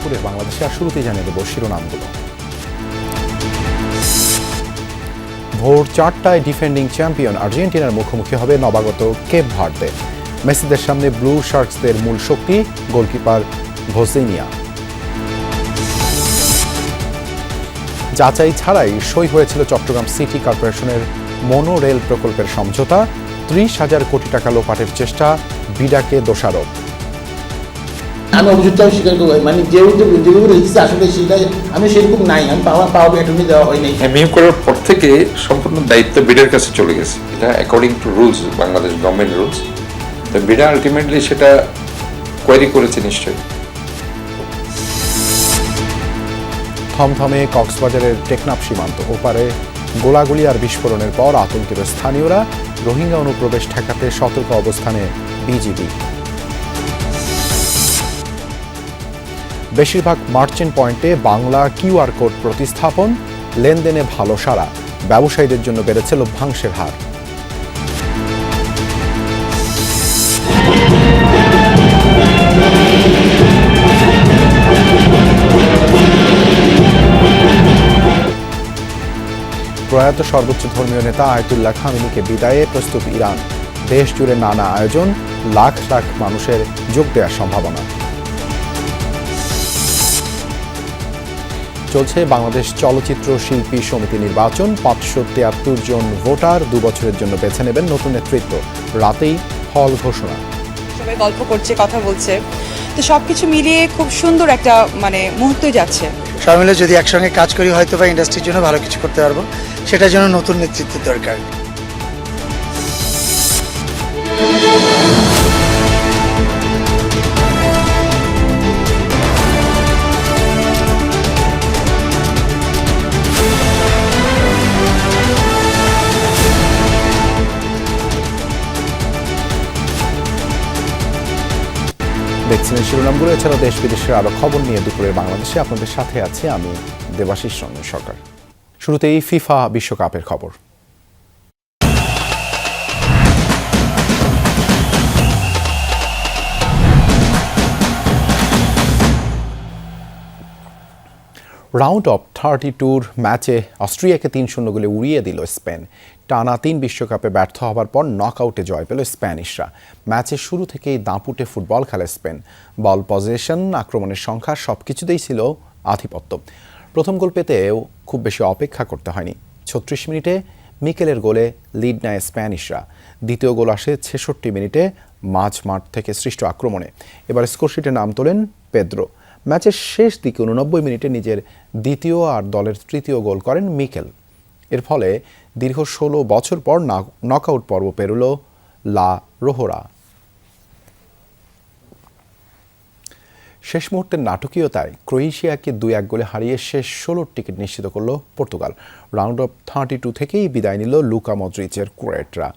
দুপুরের বাংলাদেশে। আর শুরুতেই জানিয়ে দেব শিরোনামগুলো। ভোর 4টায় ডিফেন্ডিং চ্যাম্পিয়ন আর্জেন্টিনার মুখোমুখি হবে নবাগত কেপ ভার্দে। মেসিদের সামনে ব্লু শার্কসদের মূল শক্তি গোলকিপার ভোসিনিয়া। যাচাই ছাড়াই সই হয়েছিল চট্টগ্রাম সিটি কর্পোরেশনের মোনো রেল প্রকল্পের সমঝোতা। 30,000 কোটি টাকা লোপাটের চেষ্টা, বিডাকে দোষারোপ। আমি অভিযোগটাও স্বীকার করবো, মানে যেগুলো রেখেছি আসলে সেটা আমি সেরকম নাই, আমি পাওয়া অ্যাটর্নি দেওয়া হয়নি। নিয়োগ করার পর থেকে সম্পূর্ণ দায়িত্ব বিডার কাছে চলে গেছে। এটা according to rules, Bangladesh government rules. তো বিডা আলটিমেটলি সেটা কোয়ারি করেছে নিশ্চয়ই। থমথমে কক্সবাজারের টেকনাফ সীমান্ত ওপারে গোলাগুলি আর বিস্ফোরণের পর আতঙ্কিত স্থানীয়রা। রোহিঙ্গা অনুপ্রবেশ ঠেকাতে সতর্ক অবস্থানে বিজিবি। বেশিরভাগ মার্চেন্ট পয়েন্টে বাংলা কিউআর কোড প্রতিস্থাপন, লেনদেনে ভালো সাড়া। ব্যবসায়ীদের জন্য বেড়েছে লভ্যাংশের হার। প্রয়াত সর্বোচ্চ ধর্মীয় নেতা আয়াতুল্লাহ খামেনিকে বিদায়ে প্রস্তুত ইরান। দেশ জুড়ে নানা আয়োজন, লাখ লাখ মানুষের যোগ দেওয়ার সম্ভাবনা। চলছে বাংলাদেশ চলচ্চিত্র শিল্পী সমিতি নির্বাচন। 573 জন ভোটার 2 বছরের জন্য বেছে নেবেন নতুন নেতৃত্ব। রাতেই ফল ঘোষণা। সবাই গল্প করছে, কথা বলছে, তো সবকিছু মিলিয়ে খুব সুন্দর একটা মুহূর্ত যাচ্ছে। সবাই মিলে যদি একসঙ্গে কাজ করি হয়তো বা ইন্ডাস্ট্রির জন্য ভালো কিছু করতে পারবো, সেটার জন্য নতুন নেতৃত্বের দরকার। দেখছেন শিরোনামগুলো। এছাড়াও দেশ বিদেশের আরো খবর নিয়ে দুপুরের বাংলাদেশে আপনাদের সাথে আছি আমি দেবাশিস রঞ্জন সরকার। শুরুতেই ফিফা বিশ্বকাপের খবর। রাউন্ড অফ 32 ম্যাচে অস্ট্রিয়াকে 3-0 গোলে উড়িয়ে দিল স্পেন। টানা 3 বিশ্বকাপে ব্যর্থ হবার পর নকআউটে জয় পেল স্প্যানিশরা। ম্যাচের শুরু থেকেই দাঁপুটে ফুটবল খেলে স্পেন। বল পজিশন, আক্রমণের সংখ্যা সবকিছুতেই ছিল আধিপত্য। প্রথম গোল পেতেও খুব বেশি অপেক্ষা করতে হয়নি। 36 মিনিটে মিকেলের গোলে লিড নেয় স্প্যানিশরা। দ্বিতীয় গোল আসে 66 মিনিটে মাঝ মাঠ থেকে সৃষ্ট আক্রমণে। এবার স্কোরশিটে নাম তোলেন পেদ্রো। ম্যাচের শেষ দিকে 89 মিনিটে নিজের দ্বিতীয় আর দলের তৃতীয় গোল করেন মিকেল। এর ফলে দীর্ঘ 16 বছর পর নকআউট পর্ব পেরোল লা রোহরা। শেষ মুহূর্তের নাটকীয়তায় ক্রোয়েশিয়াকে 2-1 গোলে হারিয়ে শেষ 16 টিকিট নিশ্চিত করল পর্তুগাল। রাউন্ড অফ 32 থেকেই বিদায় নিল লুকা মদ্রিচের ক্রোয়েটরা।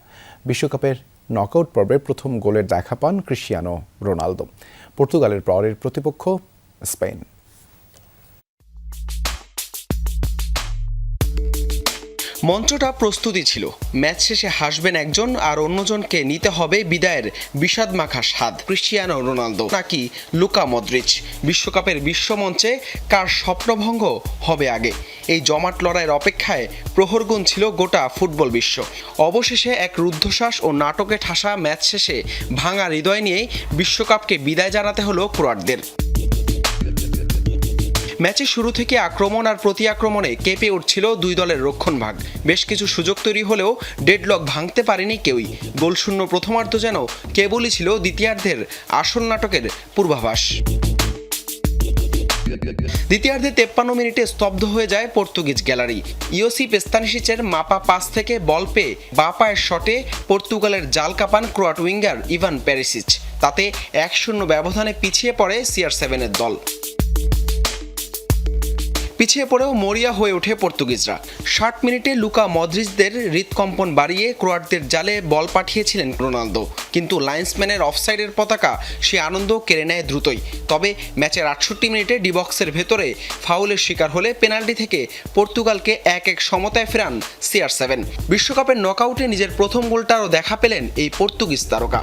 বিশ্বকাপের নকআউট পর্বে প্রথম গোলের দেখা পান ক্রিশ্চিয়ানো রোনালদো। পর্তুগালের পরের প্রতিপক্ষ স্পেন। মঞ্চটা প্রস্তুতি ছিল, ম্যাচ শেষে হাসবেন একজন আর অন্যজনকে নিতে হবে বিদায়ের বিষাদ মাখা স্বাদ। ক্রিশ্চিয়ানো রোনালদো নাকি লুকা মদ্রিচ, বিশ্বকাপের বিশ্বমঞ্চে কার স্বপ্নভঙ্গ হবে আগে? এই জমাট লড়াইয়ের অপেক্ষায় প্রহরগুণ ছিল গোটা ফুটবল বিশ্ব। অবশেষে এক রুদ্ধশ্বাস ও নাটকে ঠাসা ম্যাচ শেষে ভাঙা হৃদয় নিয়েই বিশ্বকাপকে বিদায় জানাতে হলো ক্রোয়াটদের। ম্যাচের শুরু থেকে আক্রমণ আর প্রতি আক্রমণে কেঁপে উঠছিল দুই দলের রক্ষণভাগ। বেশ কিছু সুযোগ তৈরি হলেও ডেডলক ভাঙতে পারেনি কেউই। গোলশূন্য প্রথমার্ধ যেন কেবলই ছিল দ্বিতীয়ার্ধের আসল নাটকের পূর্বাভাস। দ্বিতীয়ার্ধে 53 মিনিটে স্তব্ধ হয়ে যায় পর্তুগিজ গ্যালারি। ইওসি পেস্তানিসিচের মাপা পাস থেকে বল পেয়ে বাঁ পায়ের শটে পর্তুগালের জাল Kopan Croat winger Ivan Perisic. তাতে 1-0 ব্যবধানে পিছিয়ে পড়ে CR7-এর দল। পিছিয়ে পড়েও মরিয়া হয়ে ওঠে পর্তুগিজরা। 60 মিনিটে লুকা মদ্রিচদের হৃদকম্পন বাড়িয়ে ক্রোয়াটদের জালে বল পাঠিয়েছিলেন রোনালদো, কিন্তু লাইন্সম্যানের অফসাইডের পতাকা সে আনন্দ কেড়ে নেয় দ্রুতই। তবে ম্যাচের 68 মিনিটে ডিবক্সের ভেতরে ফাউলের শিকার হলে পেনাল্টি থেকে পর্তুগালকে 1-1 সমতায় ফেরান CR7। বিশ্বকাপের নকআউটে নিজের প্রথম গোলটারও দেখা পেলেন এই পর্তুগিজ তারকা।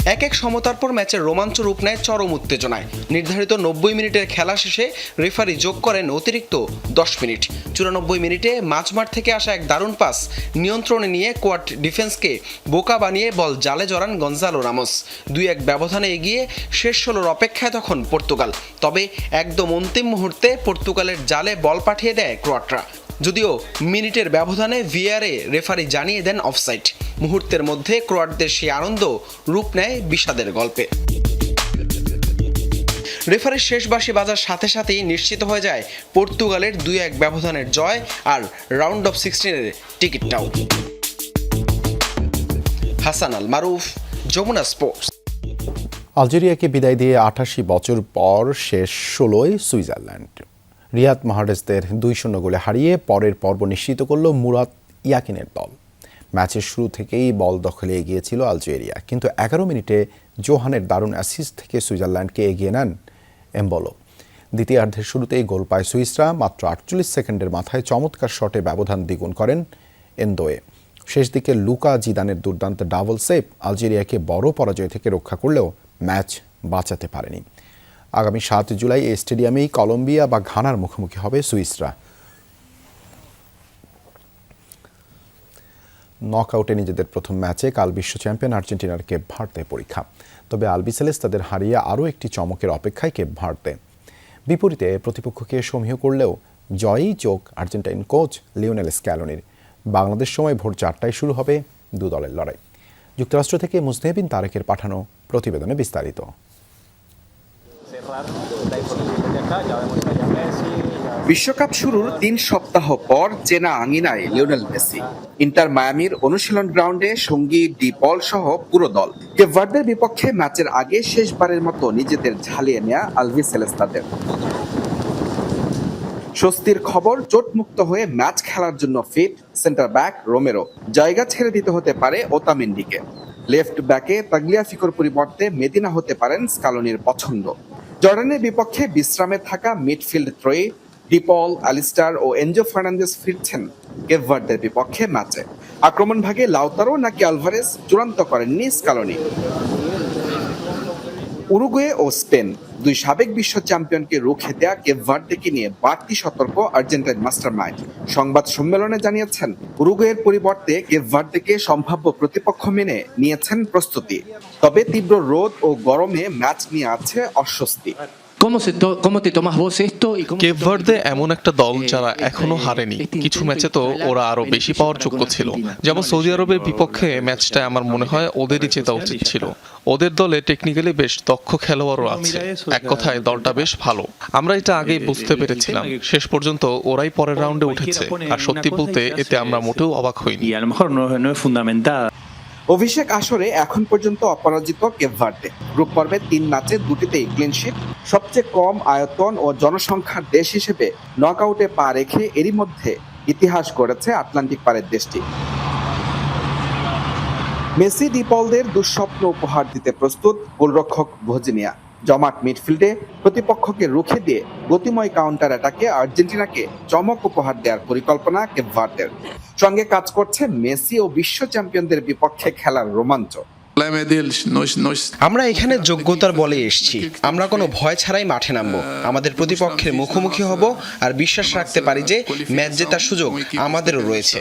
এক সমতার পর ম্যাচের রোমাঞ্চ রূপ নেয় চরম উত্তেজনায়। নির্ধারিত 90 মিনিটের খেলা শেষে রেফারি যোগ করেন অতিরিক্ত 10 মিনিট। 94 মিনিটে মাঝমাঠ থেকে আসা এক দারুণ পাস নিয়ন্ত্রণে নিয়ে কোয়াড ডিফেন্সকে বোকা বানিয়ে বল জালে জড়ান গনজালো রামোস। 2-1 ব্যবধানে এগিয়ে শেষ 16-র অপেক্ষায় তখন পর্তুগাল। তবে একদম অন্তিম মুহূর্তে পর্তুগালের জালে বল পাঠিয়ে দেয় ক্রোয়াটরা। যদিও মিনিটের ব্যবধানে ভিআরে রেফারি জানিয়ে দেন অফসাইড। মুহূর্তের মধ্যে ক্রোয়াটদের সেই আনন্দ রূপ নেয় বিষাদের গল্পে। রেফারির শেষ বাঁশি বাজার সাথে সাথেই নিশ্চিত হয়ে যায় পর্তুগালের 2-1 ব্যবধানের জয় আর রাউন্ড অফ 16-এর টিকিটটাও। হাসান আল মারুফ, যমুনা স্পোর্টস। আলজেরিয়াকে বিদায় দিয়ে 88 বছর পর শেষ 16য় সুইজারল্যান্ড। রিয়াদ মাহরেজদের 2-0 গোলে হারিয়ে পরের পর্ব নিশ্চিত করল মুরাদ ইয়াকিনের দল। ম্যাচের শুরু থেকেই বল দখলে এগিয়েছিল আলজেরিয়া, কিন্তু 11 মিনিটে জোহানের দারুণ অ্যাসিস্ট থেকে সুইজারল্যান্ডকে এগিয়ে নেন এমবলো। দ্বিতীয়ার্ধের শুরুতেই গোল পায় সুইসরা। মাত্র 48 সেকেন্ডের মাথায় চমৎকার শটে ব্যবধান দ্বিগুণ করেন এন্দোয়ে। শেষ দিকে লুকা জিদানের দুর্দান্ত ডাবল সেভ আলজেরিয়াকে বড় পরাজয় থেকে রক্ষা করলেও ম্যাচ বাঁচাতে পারেনি। আগামী 7 জুলাই এই স্টেডিয়ামেই কলম্বিয়া বা ঘানার মুখোমুখি হবে সুইসরা। নকআউটে নিজেদের প্রথম ম্যাচে কাল বিশ্ব চ্যাম্পিয়ন আর্জেন্টিনার কেপ ভার্দে পরীক্ষা। তবে আলবিসেলেস তাদের হারিয়ে আরও একটি চমকের অপেক্ষায় কেপ ভার্দে। বিপরীতে প্রতিপক্ষকে সমীহ করলেও জয়েই চোখ আর্জেন্টাইন কোচ লিওনেল স্ক্যালোনির। বাংলাদেশ সময় ভোর 4টায় শুরু হবে দু দলের লড়াই। যুক্তরাষ্ট্র থেকে মুজনেবিন তারেকের পাঠানো প্রতিবেদনে বিস্তারিত। বিশ্বকাপ শুরুর 3 সপ্তাহ পর চেনা আঙিনায় লিওনেল মেসি। ইন্টার মায়ামির অনুশীলন গ্রাউন্ডে সঙ্গী ডি পল সহ পুরো দল। কেপ ভার্দের বিপক্ষে ম্যাচের আগে শেষবারের মতো নিজেদের ঝালিয়ে নেয়া আলবিসেলেস তাদের। স্বস্তির খবর, চোটমুক্ত হয়ে ম্যাচ খেলার জন্য ফিট সেন্টার ব্যাক রোমেরো। জায়গা ছেড়ে দিতে হতে পারে ওতামেন্ডিকে। লেফট ব্যাকে তাগলিয়াফিকোর পরিবর্তে মেদিনা হতে পারেন স্কালোনির পছন্দ। জর্ডানের বিপক্ষে বিশ্রামে থাকা মিডফিল্ড ত্রয়ী ডিপল, অ্যালিস্টার ও এনজো ফার্নান্দেজ ফিরছেন কেপ ভার্দের বিপক্ষে ম্যাচে। আক্রমণ ভাগে লাউতারো নাকি আলভারেজ চূড়ান্ত করেননি স্কালোনি। উরুগুয়ে ও স্পেন, 2 সাবেক বিশ্ব চ্যাম্পিয়নকে রুখে দেয়া কেপ ভার্দেকে নিয়ে বাড়তি সতর্ক আর্জেন্টাইন মাস্টারমাইন্ড। সংবাদ সম্মেলনে জানিয়েছেন উরুগুয়ের পরিবর্তে কেপ ভার্দেকে সম্ভাব্য প্রতিপক্ষ মেনে নিয়েছেন প্রস্তুতি। তবে তীব্র রোদ ও গরমে ম্যাচ নিয়ে আছে অস্বস্তি। কেপ ভার্দে এমন একটা দল যারা এখনো হারেনি। কিছু ম্যাচে তো ওরা আরো বেশি পাওয়ার যোগ্য ছিল, যেমন সৌদি আরবের বিপক্ষে ম্যাচটা আমার মনে হয় ওদেরই জেতা উচিত ছিল। ওদের দলে টেকনিক্যালি বেশ দক্ষ খেলোয়াড়ও আছে। এক কথায় দলটা বেশ ভালো। আমরা এটা আগেই বুঝতে পেরেছিলাম। শেষ পর্যন্ত ওরাই পরের রাউন্ডে উঠেছে, আর সত্যি বলতে এতে আমরা মোটেও অবাক হইনি। অভিষেক আসরে এখন পর্যন্ত অপরাজিত কেপ ভার্দে। গ্রুপ পর্বে 3 ম্যাচে 2টিতেই ক্লিনশিট। সবচেয়ে কম আয়তন ও জনসংখ্যার দেশ হিসেবে নকআউটে পা রেখে এরই মধ্যে ইতিহাস গড়েছে আটলান্টিক পারের দেশটি। মেসি ডিপলদের দুঃস্বপ্ন উপহার দিতে প্রস্তুত গোলরক্ষক ভোজিনিয়া। জমাট মিডফিল্ডে প্রতিপক্ষকে রুখে দিয়ে গতিময় কাউন্টার অ্যাটাকে আর্জেন্টিনাকে চমক উপহার দেওয়ার পরিকল্পনা কেপ ভার্দের। সঙ্গে কাজ করছে মেসি ও বিশ্ব চ্যাম্পিয়নদের বিপক্ষে খেলার রোমাঞ্চ। আমরা এখানে যোগ্যতার বলে এসেছি। আমরা কোনো ভয় ছাড়াই মাঠে নামবো, আমাদের প্রতিপক্ষের মুখোমুখি হব, আর বিশ্বাস রাখতে পারি যে ম্যাচ জেতার সুযোগ আমাদেরও রয়েছে।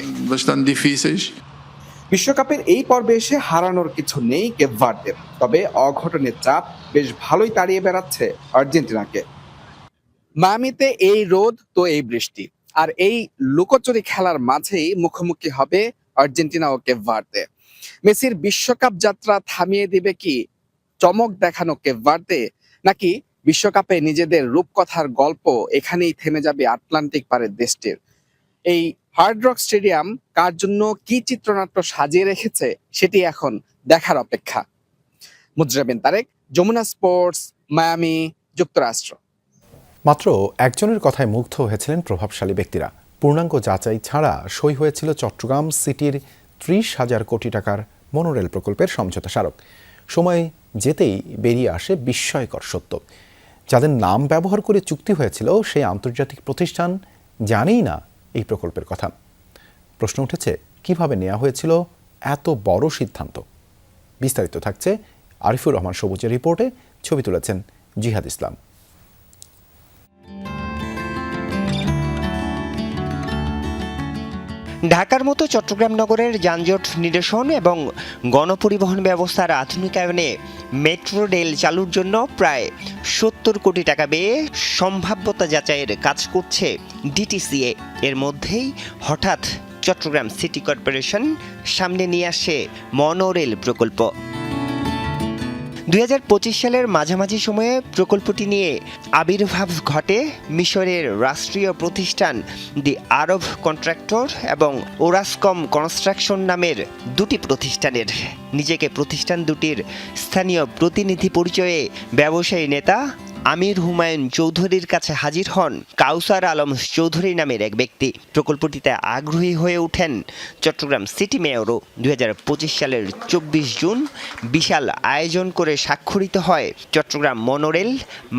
বিশ্বকাপের এই পর্বে এসে হারানোর কিছু নেই কেপ ভার্দের। তবে অঘটনের চাপ বেশ ভালোই তাড়িয়ে বেড়াচ্ছে আর্জেন্টিনাকে। মায়ামিতে এই রোদ তো এই বৃষ্টি, আর এই লুকোচুরি খেলার মাঝেই মুখোমুখি হবে আর্জেন্টিনা ও কেপ ভার্দে। মেসির বিশ্বকাপ যাত্রা থামিয়ে দিবে কি চমক দেখানো কেপ ভার্দে, নাকি বিশ্বকাপে নিজেদের রূপকথার গল্প এখানেই থেমে যাবে আটলান্টিক পারের দেশটির? এই হার্ড রক স্টেডিয়াম কার জন্য কি চিত্রনাট্য সাজিয়ে রেখেছে সেটি এখন দেখার অপেক্ষা। মুজরাবিন তারেক, যমুনা স্পোর্টস, মায়ামি, যুক্তরাষ্ট্র। মাত্র একজনের কথায় মুগ্ধ হয়েছিলেন প্রভাবশালী ব্যক্তিরা। পূর্ণাঙ্গ যাচাই ছাড়া সই হয়েছিল চট্টগ্রাম সিটির 30,000 কোটি টাকার মনোরেল প্রকল্পের সমঝোতা স্মারক। সময় যেতেই বেরিয়ে আসে বিস্ময়কর সত্য। যাদের নাম ব্যবহার করে চুক্তি হয়েছিল সেই আন্তর্জাতিক প্রতিষ্ঠান জানেই না এই প্রকল্পের কথা। প্রশ্ন উঠেছে, কিভাবে নেওয়া হয়েছিল এত বড় সিদ্ধান্ত? বিস্তারিত থাকছে আরিফুর রহমান সবুজের রিপোর্টে ছবি তুলেছেন জিহাদ ইসলাম। ঢাকার মতো চট্টগ্রাম নগরের যানজট নিরসন এবং গণপরিবহন ব্যবস্থার আধুনিকায়নে মেট্রো রেল চালুর জন্য প্রায় ৭০ কোটি টাকা ব্যয়ে সম্ভাব্যতা যাচাইয়ের কাজ করছে ডিটিসিএ। এর মধ্যেই হঠাৎ চট্টগ্রাম সিটি কর্পোরেশন সামনে নিয়ে আসে মনোরেল প্রকল্প। ২০২৫ সালের মাঝামাঝি সময়ে প্রকল্পটি নিয়ে আবির্ভাব ঘটে মিশরের রাষ্ট্রীয় প্রতিষ্ঠান দি আরব কন্ট্রাক্টর এবং ওরাসকম কনস্ট্রাকশন নামের দুটি প্রতিষ্ঠানের। নিজেকে প্রতিষ্ঠান দুটির স্থানীয় প্রতিনিধি পরিচয়ে ব্যবসায়ী নেতা আমির হুমায়ুন চৌধুরীর কাছে হাজির হন কাউসার আলম চৌধুরী নামের এক ব্যক্তি। প্রকল্পটিতে আগ্রহী হয়ে ওঠেন চট্টগ্রাম সিটি মেয়রও। ২০২৫ সালের ২৪ জুন বিশাল আয়োজন করে স্বাক্ষরিত হয় Chattogram monorail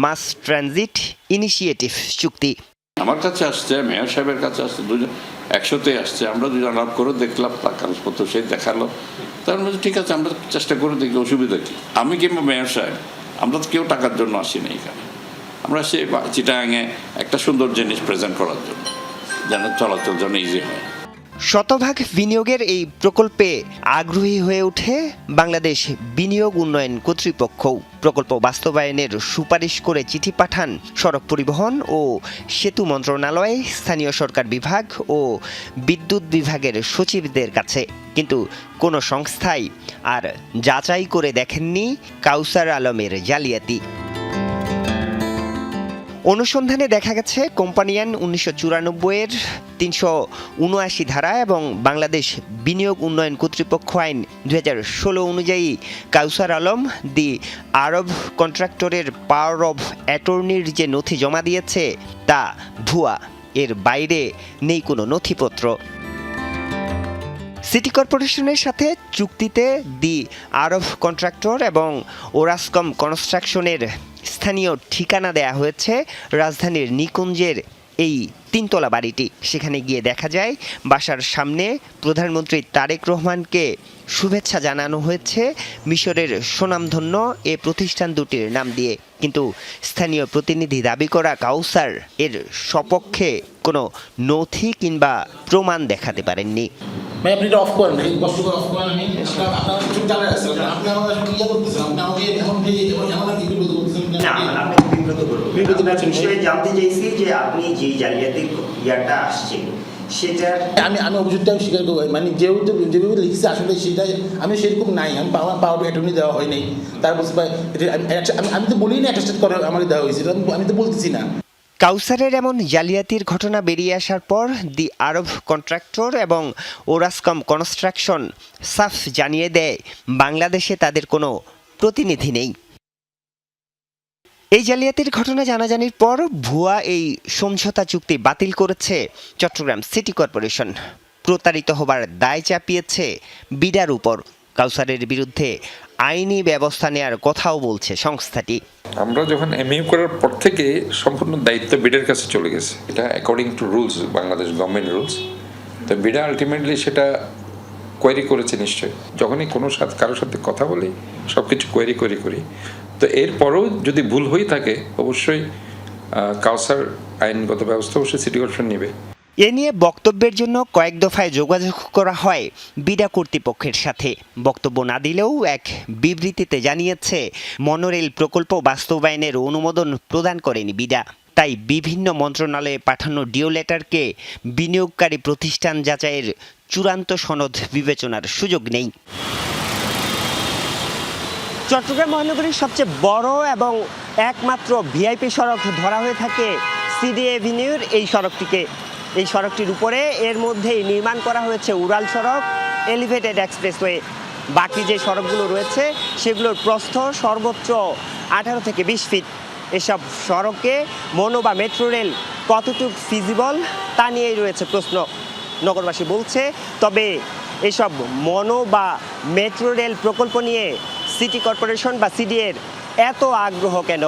mass transit initiative চুক্তি। আমার কাছে আসছে, মেয়র সাহেবের কাছে আসছে, দুজন একসাথে আসছে। আমরা দুজন আলাপ করে দেখলাম, তার কাগজপত্র সে দেখালো। তার মধ্যে ঠিক আছে, আমরা চেষ্টা করে দেখি অসুবিধা কি। আমি কিংবা মেয়র সাহেব আমরা তো কেউ টাকার জন্য আসি না এখানে। আমরা সে চিটাগাঙে একটা সুন্দর জিনিস প্রেজেন্ট করার জন্য, যেন চলাচল যেন ইজি হয়। শতভাগ বিনিয়োগের এই প্রকল্পে আগ্রহী হয়ে ওঠে বাংলাদেশ বিনিয়োগ উন্নয়ন কর্তৃপক্ষ। প্রকল্প বাস্তবায়নের সুপারিশ করে চিঠি পাঠান সড়ক পরিবহন ও সেতু মন্ত্রণালয়, স্থানীয় সরকার বিভাগ ও বিদ্যুৎ বিভাগের সচিবদের কাছে। কিন্তু কোনো সংস্থাই আর যাচাই করে দেখেননি কাউসার আলমের জালিয়াতি। অনুসন্ধানে দেখা গেছে কোম্পানিয়ান ১৯৯৪-এর ৩৭৯ ধারা এবং বাংলাদেশ বিনিয়োগ উন্নয়ন কর্তৃপক্ষ আইন ২০১৬ অনুযায়ী কাউসার আলম দি আরব কন্ট্রাক্টরের পাওয়ার অব অ্যাটর্নির যে নথি জমা দিয়েছে তা ভুয়া। এর বাইরে নেই কোনো নথিপত্র। সিটি কর্পোরেশনের সাথে চুক্তিতে দি আরব কন্ট্রাক্টর এবং ওরাসকম কনস্ট্রাকশনের স্থানীয় ঠিকানা দেয়া হয়েছে রাজধানীর নিকুঞ্জের এই ৩তলা বাড়িটি। সেখানে গিয়ে দেখা যায় বাসার সামনে প্রধানমন্ত্রী তারেক রহমানকে শুভেচ্ছা জানানো হয়েছে মিশরের সুনামধন্য এ প্রতিষ্ঠান দুটির নাম দিয়ে। কিন্তু স্থানীয় প্রতিনিধি দাবি করা কাউসার এর সপক্ষে কোনো নথি কিংবা প্রমাণ দেখাতে পারেননি। ভাই আপনি এটা অফ করেন, এই কষ্ট করে অফ করেন। আমি আপনারা কিছু জানা আছে, আপনি আমাকে এখন ইয়ে করতেছেন, আপনি আমাকে এখন বিব্রত করতেছেন। বিব্রত করছেন, জানতে চাইছি যে আপনি যে জালিয়াতির ইয়াটা আসছে সেটার আমি অভিযোগটা স্বীকার করবো। মানে যেভাবে লিখছে আসলে সেটা আমি সেরকম নাই। আমি পাওয়ার অ্যাটর্নি দেওয়া হয় নাই। তার বলছে আমি তো বলি না অ্যাটাস্টেড করে আমাকে দেওয়া হয়েছে, আমি তো বলতেছি না। কাউসারের এমন জালিয়াতির ঘটনা বেরিয়ে আসার পর দি আরব কন্ট্রাক্টর এবং ওরাসকম কনস্ট্রাকশন সাফ জানিয়ে দেয় বাংলাদেশে তাদের কোনো প্রতিনিধি নেই। এই জালিয়াতির ঘটনা জানাজানির পর ভুয়া এই সমঝোতা চুক্তি বাতিল করেছে চট্টগ্রাম সিটি কর্পোরেশন। প্রতারিত হবার দায় চাপিয়েছে বিডার উপর। কাউসারের বিরুদ্ধে আইনি ব্যবস্থা নেওয়ার কথাও বলছে সংস্থাটি। আমরা যখন এমইউ করার পর থেকে সম্পূর্ণ দায়িত্ব বিডের কাছে চলে গেছে। এটা according to rules, Bangladesh government rules. তো বিডা আলটিমেটলি সেটা কোয়েরি করেছে নিশ্চয়ই। যখনই কোনো কারোর সাথে কথা বলি সব কিছু কোয়েরি করি। তো এরপরও যদি ভুল হয়ে থাকে অবশ্যই কাউসার আইনগত ব্যবস্থা অবশ্যই সিটি কর্পোরেশন নেবে। এ নিয়ে বক্তব্যের জন্য কয়েক দফায় যোগাযোগ করা হয় বিডা কর্তৃপক্ষের সাথে। বক্তব্য না দিলেও এক বিবৃতিতে জানিয়েছে মনোরেল প্রকল্প বাস্তবায়নের অনুমোদন প্রদান করেনি বিডা। তাই বিভিন্ন মন্ত্রণালয়ে পাঠানো ডিও লেটারকে বিনিয়োগকারী প্রতিষ্ঠান যাচাইয়ের চূড়ান্ত সনদ বিবেচনার সুযোগ নেই। চট্টগ্রাম মহানগরীর সবচেয়ে বড় এবং একমাত্র ভিআইপি সড়ক ধরা হয়ে থাকে সিডি এভিনিউর এই সড়কটিকে। এই সড়কটির উপরে এর মধ্যেই নির্মাণ করা হয়েছে উড়াল সড়ক, এলিভেটেড এক্সপ্রেসওয়ে। বাকি যে সড়কগুলো রয়েছে সেগুলোর প্রস্থ সর্বোচ্চ 18 থেকে 20 ফিট। এসব সড়কে মনো বা মেট্রো রেল কতটুকু ফিজিবল তা নিয়েই রয়েছে প্রশ্ন। নগরবাসী বলছে, তবে এসব মনো বা মেট্রো রেল প্রকল্প নিয়ে সিটি কর্পোরেশন বা সিডিএর এত আগ্রহ কেন?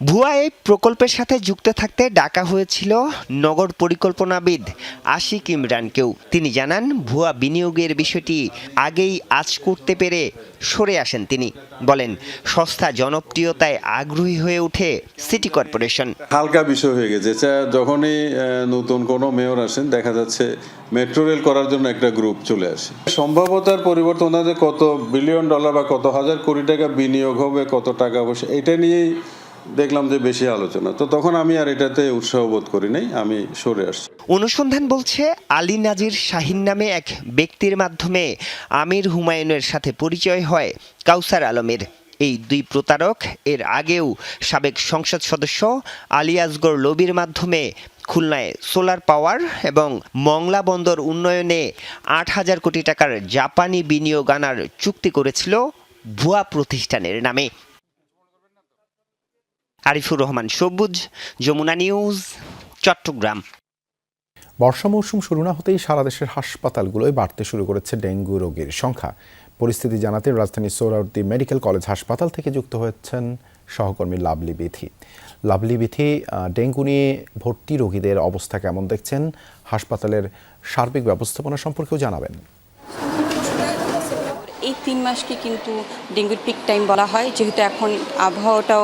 ভুয়া এই প্রকল্পের সাথে যুক্ত থাকতে ডাকা হয়েছিল নগর পরিকল্পনাবিদ আশিক ইমরানকেও। তিনি জানান, ভুয়া বিনিয়োগের বিষয়টি আগেই আঁচ করতে পেরে সরে আসেন তিনি। বলেন, সস্তা জনপ্রিয়তায় আগ্রহী হয়ে ওঠে সিটি কর্পোরেশন। হালকা বিষয় হয়ে গেছে, যখনই নতুন কোনো মেয়র আসেন দেখা যাচ্ছে মেট্রো রেল করার জন্য একটা গ্রুপ চলে আসে। সম্ভাবতার পরিবর্তন ওনাদের কত বিলিয়ন ডলার বা কত হাজার কোটি টাকা বিনিয়োগ হবে, কত টাকা পয়সা, এটা নিয়েই দেখলাম যে বেশি আলোচনা। তো তখন আমি আর এটাতে উৎসাহ বোধ করি নাই, আমি সরে আসছি। অনুসন্ধান বলছে, আলী নাজির শাহিন নামে এক ব্যক্তির মাধ্যমে আমির হুমায়ুনের সাথে পরিচয় হয় কাউসার আলমের। এই দুই প্রতারক এর আগেও সাবেক সংসদ সদস্য আলী আসগর লবির মাধ্যমে খুলনায় সোলার পাওয়ার এবং মংলা বন্দর উন্নয়নে ৮,০০০ কোটি টাকার জাপানি বিনিয়োগ আনার চুক্তি করেছিল ভুয়া প্রতিষ্ঠানের নামে। আরিফুর রহমান সবুজ, যমুনা নিউজ, চট্টগ্রাম। বর্ষা মৌসুম শুরু না হতেই সারা দেশের হাসপাতালগুলোয় বাড়তে শুরু করেছে ডেঙ্গু রোগীর সংখ্যা। পরিস্থিতি জানাতে রাজধানীর সোহরাওয়ার্দী মেডিকেল কলেজ হাসপাতাল থেকে যুক্ত হয়েছেন সহকর্মী lovely Bithi. Lovely Bithi, dengue নিয়ে ভর্তি রোগীদের অবস্থা কেমন দেখছেন? হাসপাতালের সার্বিক ব্যবস্থাপনা সম্পর্কেও জানাবেন। এই 3 মাসকে কিন্তু ডেঙ্গুর পিক টাইম বলা হয়, যেহেতু এখন আবহাওয়াটাও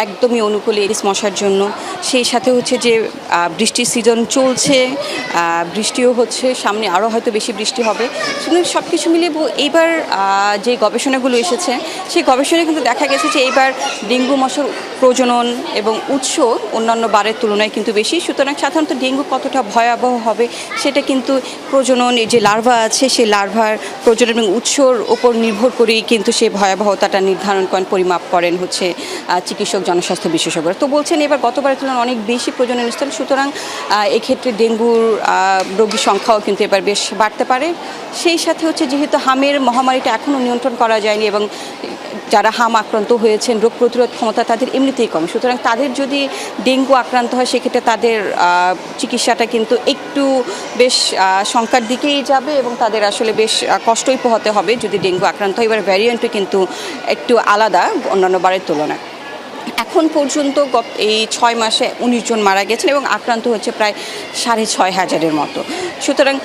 একদমই অনুকূল এডিস মশার জন্য। সেই সাথে হচ্ছে যে বৃষ্টির সিজন চলছে, বৃষ্টিও হচ্ছে, সামনে আরও হয়তো বেশি বৃষ্টি হবে। কিন্তু সব কিছু মিলিয়ে এইবার যে গবেষণাগুলো এসেছে, সেই গবেষণায় কিন্তু দেখা গেছে যে এইবার ডেঙ্গু মশার প্রজনন এবং উৎস অন্যান্য বারের তুলনায় কিন্তু বেশি। সুতরাং সাধারণত ডেঙ্গু কতটা ভয়াবহ হবে সেটা কিন্তু প্রজনন, যে লার্ভা আছে সেই লার্ভার প্রজনন এবং উৎসর ওপর নির্ভর করেই কিন্তু সেই ভয়াবহতাটা নির্ধারণ করেন, পরিমাপ করেন হচ্ছে চিকিৎসক, জনস্বাস্থ্য বিশেষজ্ঞরা। তো বলছেন এবার গতবারের তুলনায় অনেক বেশি প্রজনন স্থল, সুতরাং এক্ষেত্রে ডেঙ্গুর রোগীর সংখ্যাও কিন্তু এবার বেশ বাড়তে পারে। সেই সাথে হচ্ছে যেহেতু হামের মহামারীটা এখনও নিয়ন্ত্রণ করা যায়নি এবং যারা হাম আক্রান্ত হয়েছেন রোগ প্রতিরোধ ক্ষমতা তাদের এমনিতেই কম, সুতরাং তাদের যদি ডেঙ্গু আক্রান্ত হয় সেক্ষেত্রে তাদের চিকিৎসাটা কিন্তু একটু বেশ শঙ্কার দিকেই যাবে এবং তাদের আসলে বেশ কষ্টই পোহাতে হবে যদি ডেঙ্গু আক্রান্ত হয়। এবার ভ্যারিয়েন্টও কিন্তু একটু আলাদা অন্যান্য বারের তুলনায়। এখন পর্যন্ত এই 6 মাসে 19 জন মারা গেছেন এবং আক্রান্ত হচ্ছে প্রায় 6,500-এর মতো। সুতরাং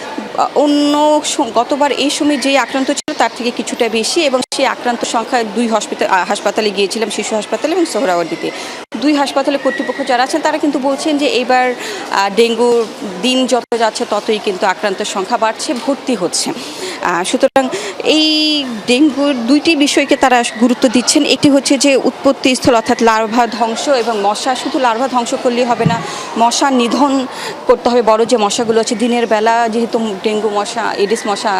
গতবার এই সময় যে আক্রান্ত ছিল তার থেকে কিছুটা বেশি এবং সেই আক্রান্ত সংখ্যা 2 হাসপাতালে গিয়েছিলাম, শিশু হাসপাতালে এবং সোহরাওয়ার্দীতে। 2 হাসপাতালে কর্তৃপক্ষ যারা আছেন তারা কিন্তু বলছেন যে এইবার ডেঙ্গুর দিন যত যাচ্ছে ততই কিন্তু আক্রান্তের সংখ্যা বাড়ছে, ভর্তি হচ্ছে। সুতরাং এই ডেঙ্গুর 2টি বিষয়কে তারা গুরুত্ব দিচ্ছেন। একটি হচ্ছে যে উৎপত্তি স্থল অর্থাৎ লার্ভা ধ্বংস এবং মশা, শুধু লার্ভা ধ্বংস করলেই হবে না, মশা নিধন করতে হবে। বড় যে মশাগুলো আছে দিনের বেলা, যেহেতু ডেঙ্গু মশা, এডিস মশা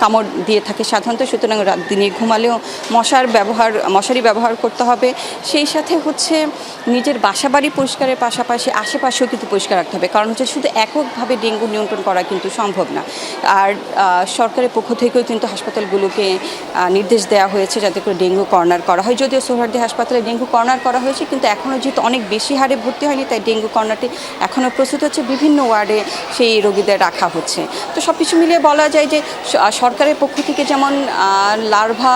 কামড় দিয়ে থাকে সাধারণত, সুতরাং দিনে ঘুমালেও মশারি ব্যবহার করতে হবে। সেই সাথে হচ্ছে নিজের বাসাবাড়ি পরিষ্কারের পাশাপাশি আশেপাশেও কিন্তু পরিষ্কার রাখতে হবে, কারণ হচ্ছে শুধু এককভাবে ডেঙ্গু নিয়ন্ত্রণ করা কিন্তু সম্ভব না। আর সরকারের পক্ষ থেকেও কিন্তু হাসপাতালগুলোকে নির্দেশ দেওয়া হয়েছে যাতে করে ডেঙ্গু কর্নার করা হয়। যদিও সোহরাওয়ার্দী হাসপাতালে ডেঙ্গু কর্নার করা হয়েছে, কিন্তু এখনও যেহেতু অনেক বেশি হারে ভর্তি হয়নি তাই ডেঙ্গু কর্নারটি এখনও প্রস্তুত হচ্ছে, বিভিন্ন ওয়ার্ডে সেই রোগীদের রাখা হচ্ছে। তো সব কিছু মিলিয়ে বলা যায় যে সরকারের পক্ষ থেকে যেমন লার্ভা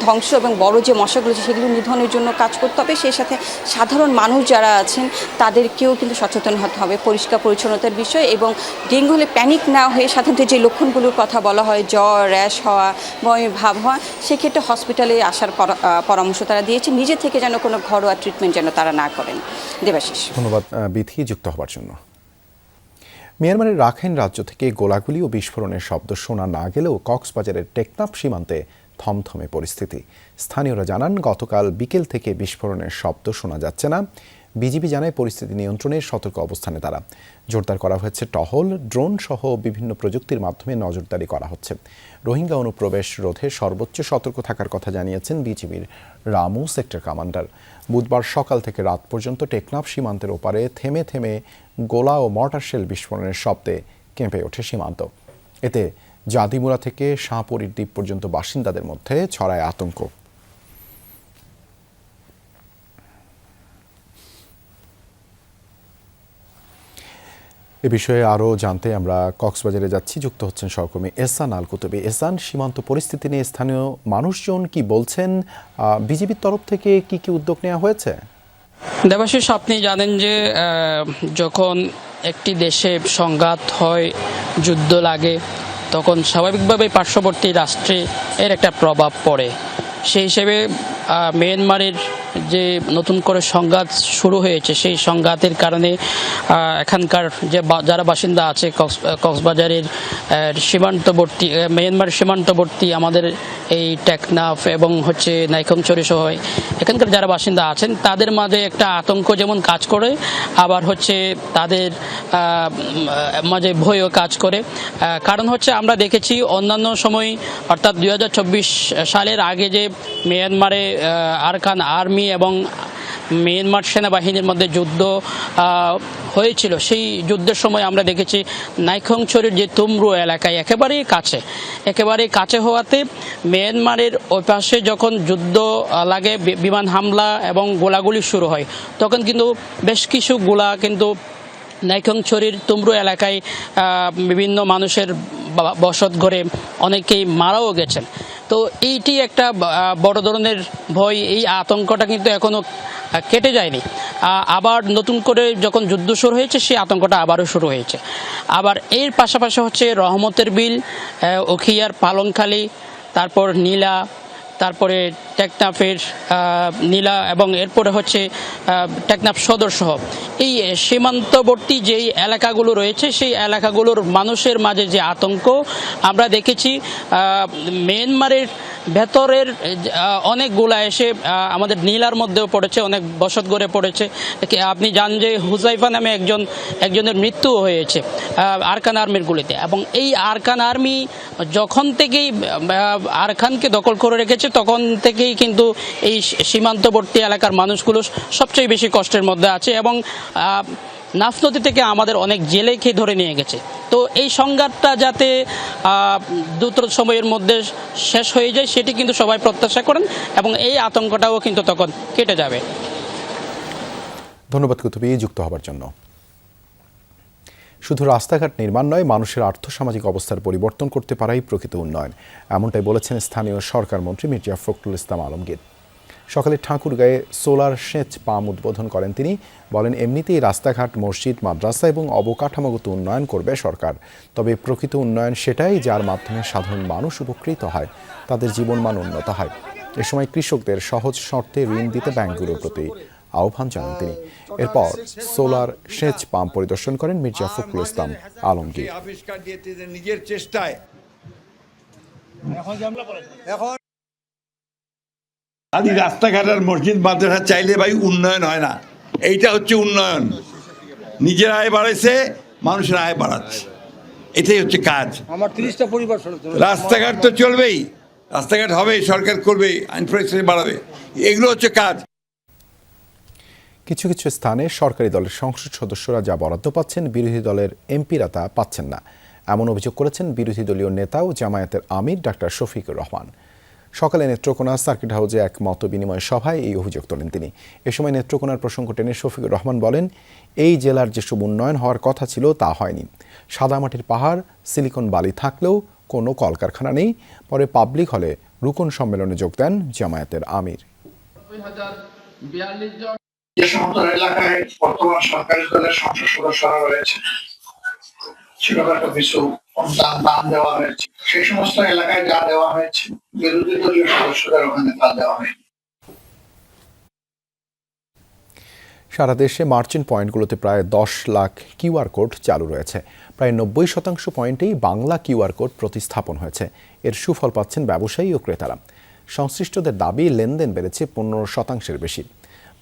ধ্বংস এবং বড় যে মশাগুলো আছে সেগুলো নিধনের জন্য কাজ করতে হবে, সেই সাথে সাধারণ মানুষ যারা আছেন তাদেরকেও কিন্তু সচেতন হতে হবে পরিষ্কার পরিচ্ছন্নতার বিষয়। এবং ডেঙ্গু হলে প্যানিক না হয়ে সাধারণত যে লক্ষণগুলোর কথা বলা হয়, জ্বর, র্যাশ হওয়া, বমি ভাব হওয়া, সেক্ষেত্রে হসপিটালে আসার পরামর্শ তারা দিয়েছে, নিজে থেকে যেন কোনো ঘরোয়া ট্রিটমেন্ট যেন তারা না করেন। দেবাশিস, ধন্যবাদ বিথি যুক্ত হবার জন্য। মিয়ানমারের রাখাইন রাজ্য থেকে গোলাগুলি ও বিস্ফোরণের শব্দ শোনা না গেলেও কক্সবাজারের টেকনাফ সীমান্তে থমথমে পরিস্থিতি। স্থানীয়রা জানান গতকাল বিকেল থেকে বিস্ফোরণের শব্দ শোনা যাচ্ছে না। বিজিবি জানায় পরিস্থিতি নিয়ন্ত্রণে সতর্ক অবস্থানে তারা। জোরদার করা হয়েছে টহল, ড্রোন সহ বিভিন্ন প্রযুক্তির মাধ্যমে নজরদারি করা হচ্ছে। রোহিঙ্গা অনুপ্রবেশ রোধে সর্বোচ্চ সতর্ক থাকার কথা জানিয়েছেন বিজিবির রামু সেক্টর কমান্ডার। বুধবার সকাল থেকে রাত পর্যন্ত টেকনাফ সীমান্তের ওপারে থেমে থেমে গোলা ও মর্টার শেল বিস্ফোরণের শব্দে কেঁপে ওঠে সীমান্ত। এতে জাদিমুরা থেকে শাহপরীর দ্বীপ পর্যন্ত বাসিন্দাদের মধ্যে ছড়ায় আতঙ্ক। এ বিষয়ে আরও জানতে আমরা কক্সবাজারে যাচ্ছি, যুক্ত হচ্ছেন সহকর্মী এহসান আল কুতুবী। এহসান, সীমান্ত পরিস্থিতি নিয়ে স্থানীয় মানুষজন কি বলছেন? বিজিবির তরফ থেকে কি উদ্যোগ নেওয়া হয়েছে? দেবাশিস, আপনি জানেন যে যখন একটি দেশে সংঘাত হয়, যুদ্ধ লাগে, তখন স্বাভাবিকভাবে পার্শ্ববর্তী রাষ্ট্রে এর একটা প্রভাব পড়ে। সেই হিসেবে মিয়ানমারের যে নতুন করে সংঘাত শুরু হয়েছে, সেই সংঘাতের কারণে এখানকার যে যারা বাসিন্দা আছে কক্সবাজারের সীমান্তবর্তী, মিয়ানমার সীমান্তবর্তী আমাদের এই টেকনাফ এবং হচ্ছে নাইক্ষ্যংছড়ি সহ এখানকার যারা বাসিন্দা আছেন, তাদের মাঝে একটা আতঙ্ক যেমন কাজ করে, আবার হচ্ছে তাদের মাঝে ভয়ও কাজ করে। কারণ হচ্ছে আমরা দেখেছি অন্যান্য সময়, অর্থাৎ 2024 সালের আগে যে মিয়ানমারে আরকান আর্মি এবং মিয়ানমার সেনাবাহিনীর মধ্যে যুদ্ধ হয়েছিল, সেই যুদ্ধের সময় আমরা দেখেছি নাইক্ষ্যংছড়ির যে তুমরু এলাকায় একেবারেই কাছে হওয়াতে মিয়ানমারের ওই পাশে যখন যুদ্ধ লাগে, বিমান হামলা এবং গোলাগুলি শুরু হয়, তখন কিন্তু বেশ কিছু গোলা কিন্তু নাইক্ষ্যংছড়ির তুমরু এলাকায় বিভিন্ন মানুষের বসত ঘরে অনেকেই মারাও গেছেন। তো এইটি একটা বড় ধরনের ভয়, এই আতঙ্কটা কিন্তু এখনো কেটে যায়নি। আবার নতুন করে যখন যুদ্ধ শুরু হয়েছে, সেই আতঙ্কটা আবারও শুরু হয়েছে। আবার এর পাশাপাশি হচ্ছে রহমতের বিল, উখিয়ার পালংখালী, তারপর নীলা, তারপরে টেকনাফের নীলা এবং এরপরে হচ্ছে টেকনাফ সদর সহ এই সীমান্তবর্তী যেই এলাকাগুলো রয়েছে, সেই এলাকাগুলোর মানুষের মাঝে যে আতঙ্ক আমরা দেখেছি। মিয়ানমারের ভেতরের অনেকগুলা এসে আমাদের নীলার মধ্যেও পড়েছে, অনেক বসতঘরে পড়েছে। আপনি জানেন যে হুজাইফা নামে একজনের মৃত্যু হয়েছে আরকান আর্মির গুলিতে, এবং এই আরকান আর্মি যখন থেকেই আরকানকে দখল করে রেখেছে, তখন থেকেই কিন্তু এই সীমান্তবর্তী এলাকার মানুষগুলো সবচেয়ে বেশি কষ্টের মধ্যে আছে, এবং নাফ নদী থেকে আমাদের অনেক জেলেকে ধরে নিয়ে গেছে। তো এই সংঘাতটা যাতে দ্রুত সময়ের মধ্যে শেষ হয়ে যায়, সেটি কিন্তু সবাই প্রত্যাশা করেন, এবং এই আতঙ্কটাও কিন্তু তখন কেটে যাবে। ধন্যবাদ কুতুবী যুক্ত হবার জন্য। শুধু রাস্তাঘাট নির্মাণ নয়, মানুষের আর্থসামাজিক অবস্থার পরিবর্তন করতে পারাই প্রকৃত উন্নয়ন, এমনটাই বলেছেন স্থানীয় সরকার মন্ত্রী মির্জা ফখরুল ইসলাম আলমগীর। সকালে ঠাকুরগাঁয়ে সোলার সেচ পাম্প উদ্বোধন করেন তিনি। বলেন, এমনিতেই রাস্তাঘাট, মসজিদ, মাদ্রাসা এবং অবকাঠামোগত উন্নয়ন করবে সরকার, তবে প্রকৃত উন্নয়ন সেটাই যার মাধ্যমে সাধারণ মানুষ উপকৃত হয়, তাদের জীবনমান উন্নত হয়। এ সময় কৃষকদের সহজ শর্তে ঋণ দিতে ব্যাংকগুলোর প্রতি আহ্বান জানান তিনি। এরপর সোলার সেচ পাম্প পরিদর্শন করেন মির্জা ফখরুল ইসলাম আলমগীর। নিজের চেষ্টায় আদি রাস্তাঘাট আর মসজিদ মাদ্রাসা চাইলে ভাই উন্নয়ন হয় না। এইটা হচ্ছে উন্নয়ন, নিজের আয় বাড়াইছে, মানুষের আয় বাড়াচ্ছে, এটাই হচ্ছে কাজ। আমার 30টা পরিবার, রাস্তাঘাট তো চলবেই, রাস্তাঘাট হবে, সরকার করবে, ইনফ্রাস্ট্রাকচার বাড়াবে, এগুলো হচ্ছে কাজ। কিছু কিছু স্থানে সরকারি দলের সংসদ সদস্যরা যা বরাদ্দ পাচ্ছেন, বিরোধী দলের এমপিরা তা পাচ্ছেন না, এমন অভিযোগ করেছেন বিরোধী দলীয় নেতা ও জামায়াতের আমির ডাক্তার শফিকুর রহমান। সকালে নেত্রকোনা সার্কিট হাউসে এক মত বিনিময় সভায় এই অভিযোগ তোলেন তিনি। এ সময় নেত্রকোনার প্রসঙ্গ টেনে শফিকুর রহমান বলেন, এই জেলার যেসব উন্নয়ন হওয়ার কথা ছিল তা হয়নি। সাদামাটির পাহাড়, সিলিকন বালি থাকলেও কোনো কলকারখানা নেই। পরে পাবলিক হলে রুকন সম্মেলনে যোগ দেন জামায়াতের আমির। যে সমস্ত এলাকায় বর্তমান সরকারি দলের সংসদ সদস্যরা রয়েছে, ছোটখাটো কিছু দান দেওয়া হয়েছে, সেই সমস্ত এলাকায় যা দেওয়া হয়েছে বিরোধী দলীয় সদস্যদের ওখানে তা দেওয়া হয়নি। সারা দেশে মার্চেন্ট পয়েন্টগুলোতে প্রায় 10 লাখ কিউআর কোড চালু রয়েছে। প্রায় 90% পয়েন্টেই বাংলা কিউআর কোড প্রতিস্থাপন হয়েছে। এর সুফল পাচ্ছেন ব্যবসায়ী ও ক্রেতারা। সংশ্লিষ্টদের দাবি, লেনদেন বেড়েছে 15% বেশি।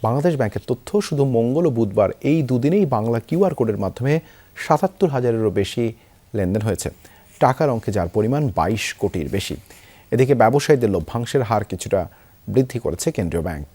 বাংলাদেশ ব্যাংকের তথ্য, শুধু মঙ্গল ও বুধবার এই দুদিনেই বাংলা কিউআর কোডের মাধ্যমে 77,000-এরও বেশি লেনদেন হয়েছে। টাকার অঙ্কে যার পরিমাণ 22 কোটির বেশি। এদিকে ব্যবসায়ীদের লভ্যাংশের হার কিছুটা বৃদ্ধি করেছে কেন্দ্রীয় ব্যাংক।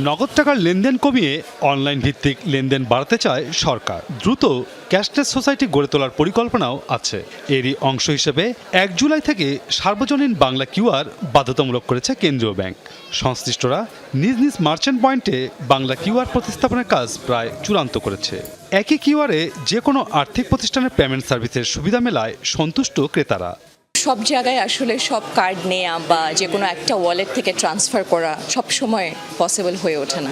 নগদ টাকার লেনদেন কমিয়ে অনলাইন ভিত্তিক লেনদেন বাড়াতে চায় সরকার। দ্রুত ক্যাশলেস সোসাইটি গড়ে তোলার পরিকল্পনাও আছে। এরই অংশ হিসেবে 1 জুলাই থেকে সার্বজনীন বাংলা কিউআর বাধ্যতামূলক করেছে কেন্দ্রীয় ব্যাংক। সংশ্লিষ্টরা নিজ নিজ মার্চেন্ট পয়েন্টে বাংলা কিউআর প্রতিস্থাপনের কাজ প্রায় চূড়ান্ত করেছে। একই কিউআরে যে কোনো আর্থিক প্রতিষ্ঠানের পেমেন্ট সার্ভিসের সুবিধা মেলায় সন্তুষ্ট ক্রেতারা। সব জায়গায় আসলে সব কার্ড নেওয়া বা যে কোনো একটা ওয়ালেট থেকে ট্রান্সফার করা সব সময় পসিবল হয়ে ওঠে না।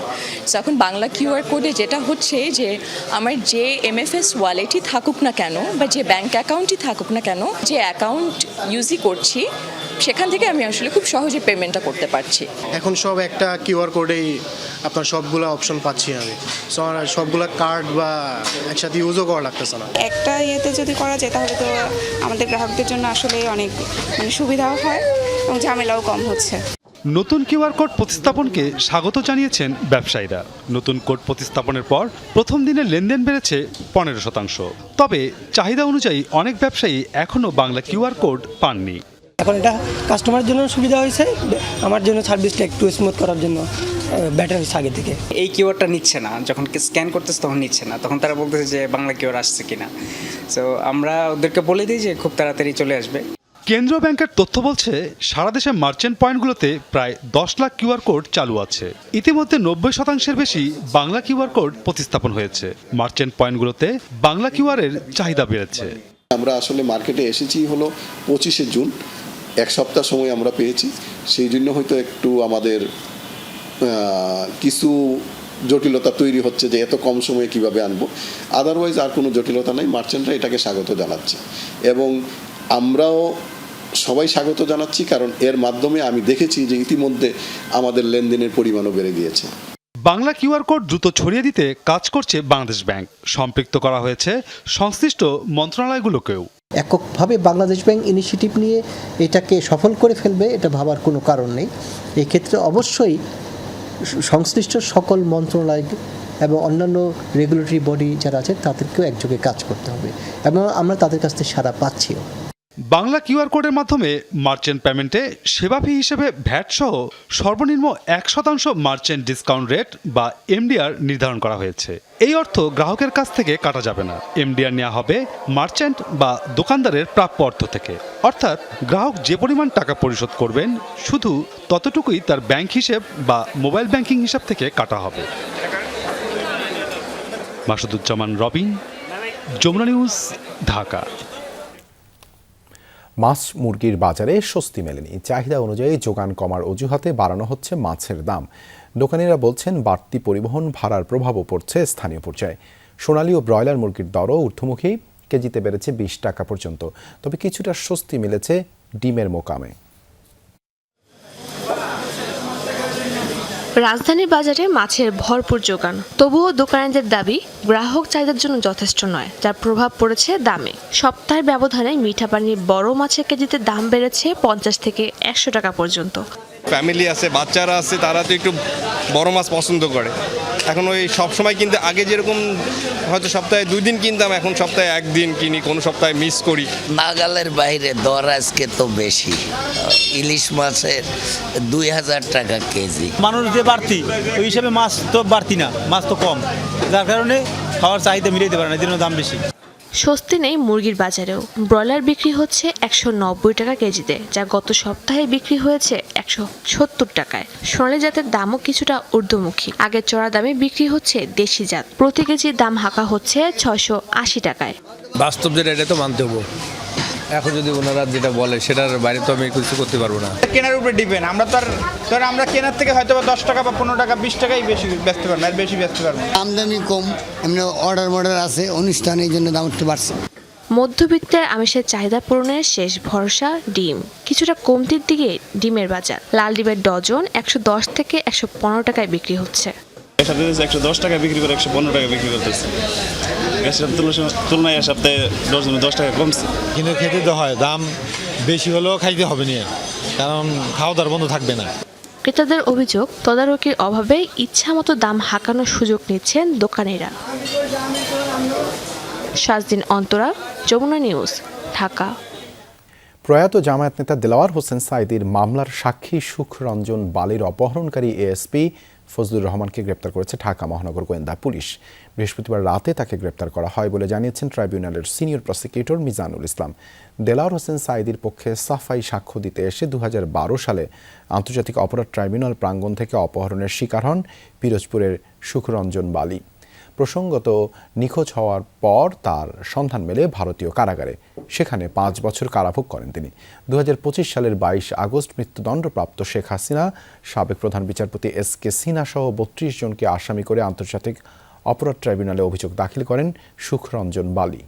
সো এখন বাংলা কিউআর কোডে যেটা হচ্ছে যে আমার যে এমএফএস ওয়ালেটই থাকুক না কেন বা যে ব্যাংক অ্যাকাউন্টই থাকুক না কেন, যে অ্যাকাউন্ট ইউজই করছি সেখান থেকে আমি আসলে খুব সহজে পেমেন্টটা করতে পারছি। এখন সব একটা কিউআর কোডেই আপনার সবগুলো অপশন পাচ্ছি আমি, সবগুলো কার্ড বা একসাথে ইউজও করা লাগতেছে না। একটা ইয়েতে যদি করা যায় তাহলে তো আমাদের গ্রাহকদের জন্য আসলে অনেক সুবিধাও হয় এবং ঝামেলাও কম হচ্ছে। নতুন কিউআর কোড প্রতিস্থাপনকে স্বাগত জানিয়েছেন ব্যবসায়ীরা। নতুন কোড প্রতিস্থাপনের পর প্রথম দিনে লেনদেন বেড়েছে 15%। তবে চাহিদা অনুযায়ী অনেক ব্যবসায়ী এখনও বাংলা কিউআর কোড পাননি। এখন এটা কাস্টমারের জন্য সুবিধা হয়েছে, আমার জন্য সার্ভিসটা একটু স্মুথ করার জন্য বেটার হয়েছে আগে থেকে। এই কিউআরটা নিচ্ছে না, যখন স্ক্যান করতেছে তখন নিচ্ছে না, তখন তারা বলতেছে যে বাংলা কিউআর আসছে কিনা। সো আমরা ওদেরকে বলে দিই যে খুব তাড়াতাড়ি চলে আসবে। কেন্দ্রীয় ব্যাংকের তথ্য বলছে সারা দেশে মার্চেন্ট পয়েন্টগুলোতে প্রায় 10 লাখ কিউআর কোড চালু আছে। ইতিমধ্যে 90%-এর বেশি বাংলা কিউআর কোড প্রতিস্থাপন হয়েছে। মার্চেন্ট পয়েন্টগুলোতে বাংলা কিউআরের চাহিদা বেড়েছে। আমরা আসলে মার্কেটে এসেছি হলো 25শে জুন, এক সপ্তাহ সময় আমরা পেয়েছি। সেই জন্য হয়তো একটু আমাদের কিছু জটিলতা তৈরি হচ্ছে যে এত কম সময়ে কিভাবে আনবো। আদারওয়াইজ আর কোনো জটিলতা নাই, মার্চেন্টরা এটাকে স্বাগত জানাচ্ছে এবং আমরাও সবাই স্বাগত জানাচ্ছি, কারণ এর মাধ্যমে আমি দেখেছি যে ইতিমধ্যে আমাদের লেনদেনের পরিমাণও বেড়ে গিয়েছে। বাংলা কিউআর কোড দ্রুত ছড়িয়ে দিতে কাজ করছে বাংলাদেশ ব্যাংক। সম্পৃক্ত করা হয়েছে সংশ্লিষ্ট মন্ত্রণালয়গুলোকেও। এককভাবে বাংলাদেশ ব্যাংক ইনিশিয়েটিভ নিয়ে এটাকে সফল করে ফেলবে এটা ভাবার কোনো কারণ নেই। এক্ষেত্রে অবশ্যই সংশ্লিষ্ট সকল মন্ত্রণালয় এবং অন্যান্য রেগুলেটরি বডি যারা আছে তাদেরকেও একযোগে কাজ করতে হবে এবং আমরা তাদের কাছ থেকে সাড়া পাচ্ছিও। বাংলা কিউআর কোডের মাধ্যমে মার্চেন্ট পেমেন্টে সেবা ফি হিসেবে ভ্যাট সহ সর্বনিম্ন 1% মার্চেন্ট ডিসকাউন্ট রেট বা এমডিআর নির্ধারণ করা হয়েছে। এই অর্থ গ্রাহকের কাছ থেকে কাটা যাবে না। এমডিআর নেওয়া হবে মার্চেন্ট বা দোকানদারের প্রাপ্য অর্থ থেকে। অর্থাৎ গ্রাহক যে পরিমাণ টাকা পরিশোধ করবেন শুধু ততটুকুই তার ব্যাংক হিসেব বা মোবাইল ব্যাংকিং হিসাব থেকে কাটা হবে। মাসুদুজ্জামান রবিন, যমুনা নিউজ, ঢাকা। মাছ মুরগির বাজারে স্বস্তি মেলেনি। চাহিদা অনুযায়ী যোগান কমার অজুহাতে বাড়ানো হচ্ছে মাছের দাম। দোকানিরা বলছেন বাড়তি পরিবহন ভাড়ার প্রভাবও পড়ছে স্থানীয় পর্যায়ে। সোনালী ও ব্রয়লার মুরগির দরও ঊর্ধ্বমুখী, কেজিতে বেড়েছে 20 টাকা পর্যন্ত। তবে কিছুটা স্বস্তি মিলেছে ডিমের মোকামে। রাজধানীর বাজারে মাছের ভরপুর যোগান, তবুও দোকানিদের দাবি গ্রাহক চাহিদার জন্য যথেষ্ট নয়, যার প্রভাব পড়েছে দামে। সপ্তাহের ব্যবধানে মিঠা পানির বড় মাছের কেজিতে দাম বেড়েছে 50 থেকে 100 টাকা পর্যন্ত। ফ্যামিলি আছে, বাচ্চারা আছে, তারা তো একটু বড় মাছ পছন্দ করে। এখন ওই সব সময় কিনতে, আগে যেরকম হয়তো সপ্তাহে 2 দিন কিনতাম, এখন সপ্তাহে 1 দিন কিনি, কোনো সপ্তাহে মিস করি। নাগালের বাইরে দর আজকে তো বেশি। ইলিশ মাছের 2000 টাকা কেজি। মানুষ যে বাড়তি, ওই হিসাবে মাছ তো বাড়তি না, মাছ তো কম, যার কারণে খাওয়ার চাহিদা মিলাইতে পারে না, এর জন্য দাম বেশি। স্বস্তি নেই মুরগির বাজারেও। ব্রয়লার বিক্রি হচ্ছে 190 টাকা কেজিতে, যা গত সপ্তাহে বিক্রি হয়েছে 170 টাকায়। সোনালী জাতের দামও কিছুটা ঊর্ধ্বমুখী। আগের চড়া দামে বিক্রি হচ্ছে দেশি জাত, প্রতি কেজির দাম হাঁকা হচ্ছে 680 টাকায়। বাস্তব যেটা এটা তো মানতে হবো। এখন যদি ওনারা যেটা বলে সেটার বাইরে তো আমি কিছু করতে পারবো না। কেনার উপরে ডিপেন্ড। আমরা তো আর আমরা কেনার থেকে হয়তো 10 টাকা বা 15 টাকা 20 টাকাই বেশি বেচতে পারবো, আর বেশি বেচতে পারবো। আমদানি কম, এমনি অর্ডার আছে, অনুষ্ঠানে এই জন্য দাম একটু বাড়ছে। মধ্যবিত্তের আমিষের চাহিদা পূরণের শেষ ভরসা ডিম। কিছুটা কমতির দিকে ডিমের বাজার। লাল ডিমের ডজন 110 থেকে 115 টাকায় বিক্রি হচ্ছে। 110 টাকা বিক্রি করে 115 টাকা বিক্রি করতেছে। গ্যাসের তুলনায় সপ্তাহে ডজনে 10 টাকা কমছে। কিনে খেতে তো হয়, দাম বেশি হলেও খাইতে হবে না, কারণ খাওয়া দাওয়ার বন্ধ থাকবে না। ক্রেতাদের অভিযোগ, তদারকির অভাবে ইচ্ছামতো দাম হাঁকানোর সুযোগ নিচ্ছেন দোকানিরা। শাজদিন অন্তরা, যমুনা নিউজ, ঢাকা। প্রয়াত জামায়াত নেতা দেলাওয়ার হোসেন সাঈদীর মামলার সাক্ষী সুখরঞ্জন বালির অপহরণকারী এএসপি ফজলুর রহমানকে গ্রেপ্তার করেছে ঢাকা মহানগর গোয়েন্দা পুলিশ। বৃহস্পতিবার রাতে তাকে গ্রেপ্তার করা হয় বলে জানিয়েছেন ট্রাইব্যুনালের সিনিয়র প্রসিকিউটর মিজানুল ইসলাম। দেলাওয়ার হোসেন সাঈদীর পক্ষে সাফাই সাক্ষ্য দিতে এসে 2012 সালে আন্তর্জাতিক অপরাধ ট্রাইব্যুনাল প্রাঙ্গণ থেকে অপহরণের শিকার হন পিরোজপুরের সুখরঞ্জন বালি। প্রসঙ্গত নিখোঁজ হওয়ার পর তার সন্ধান মেলে ভারতীয় কারাগারে। সেখানে 5 বছর কারাভোগ করেন তিনি। 2025 সালের 22 আগস্ট মৃত্যুদণ্ডপ্রাপ্ত শেখ হাসিনা সাবেক প্রধান বিচারপতি SK সিনহা সহ 32 জনকে আসামি করে আন্তর্জাতিক অপরাধ ট্রাইব্যুনালে অভিযোগ দাখিল করেন সুখরঞ্জন বালি।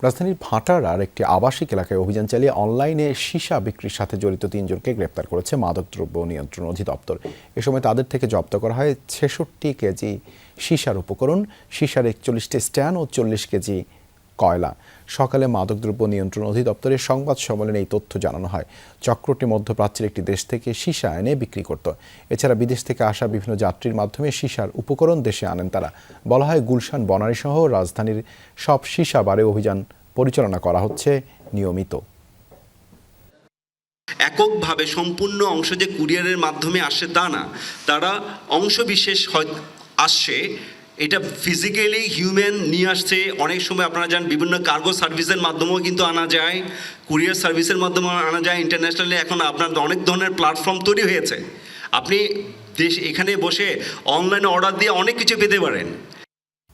রাজধানীর ভাটারার একটি আবাসিক এলাকায় অভিযান চালিয়ে অনলাইনে সীসা বিক্রির সাথে জড়িত 3 জনকে গ্রেপ্তার করেছে মাদকদ্রব্য নিয়ন্ত্রণ অধিদপ্তর। এ সময় তাদের থেকে জব্দ করা হয় 66 কেজি সীসার উপকরণ, সীসার 41টি স্ট্যান্ড ও 40 কেজি কয়লা। সকালে মাদকদ্রব্য নিয়ন্ত্রণ অধিদপ্তরের সংবাদ সম্মেলনে এই তথ্য জানানো হয়। চক্রটি মধ্যপ্রাচ্যের একটি দেশ থেকে সীসা এনে বিক্রি করত। এছাড়া বিদেশ থেকে আসা বিভিন্ন যাত্রীর মাধ্যমে সীসার উপকরণ দেশে আনেন তারা। বলা হয়, গুলশান, বনানী সহ রাজধানীর সব সীসা বারে অভিযান পরিচালনা করা হচ্ছে নিয়মিত। এককভাবে সম্পূর্ণ অংশ যে কুরিয়ারের মাধ্যমে আসে তা না, তারা অংশ বিশেষ আসছে। এটা ফিজিক্যালি হিউম্যান নিয়ে আসছে। অনেক সময় আপনারা জানেন বিভিন্ন কার্গো সার্ভিসের মাধ্যমেও কিন্তু আনা যায়, কুরিয়ার সার্ভিসের মাধ্যমে আনা যায়। ইন্টারন্যাশনালি এখন আপনার অনেক ধরনের প্ল্যাটফর্ম তৈরি হয়েছে, আপনি এখানে বসে অনলাইনে অর্ডার দিয়ে অনেক কিছু পেতে পারেন।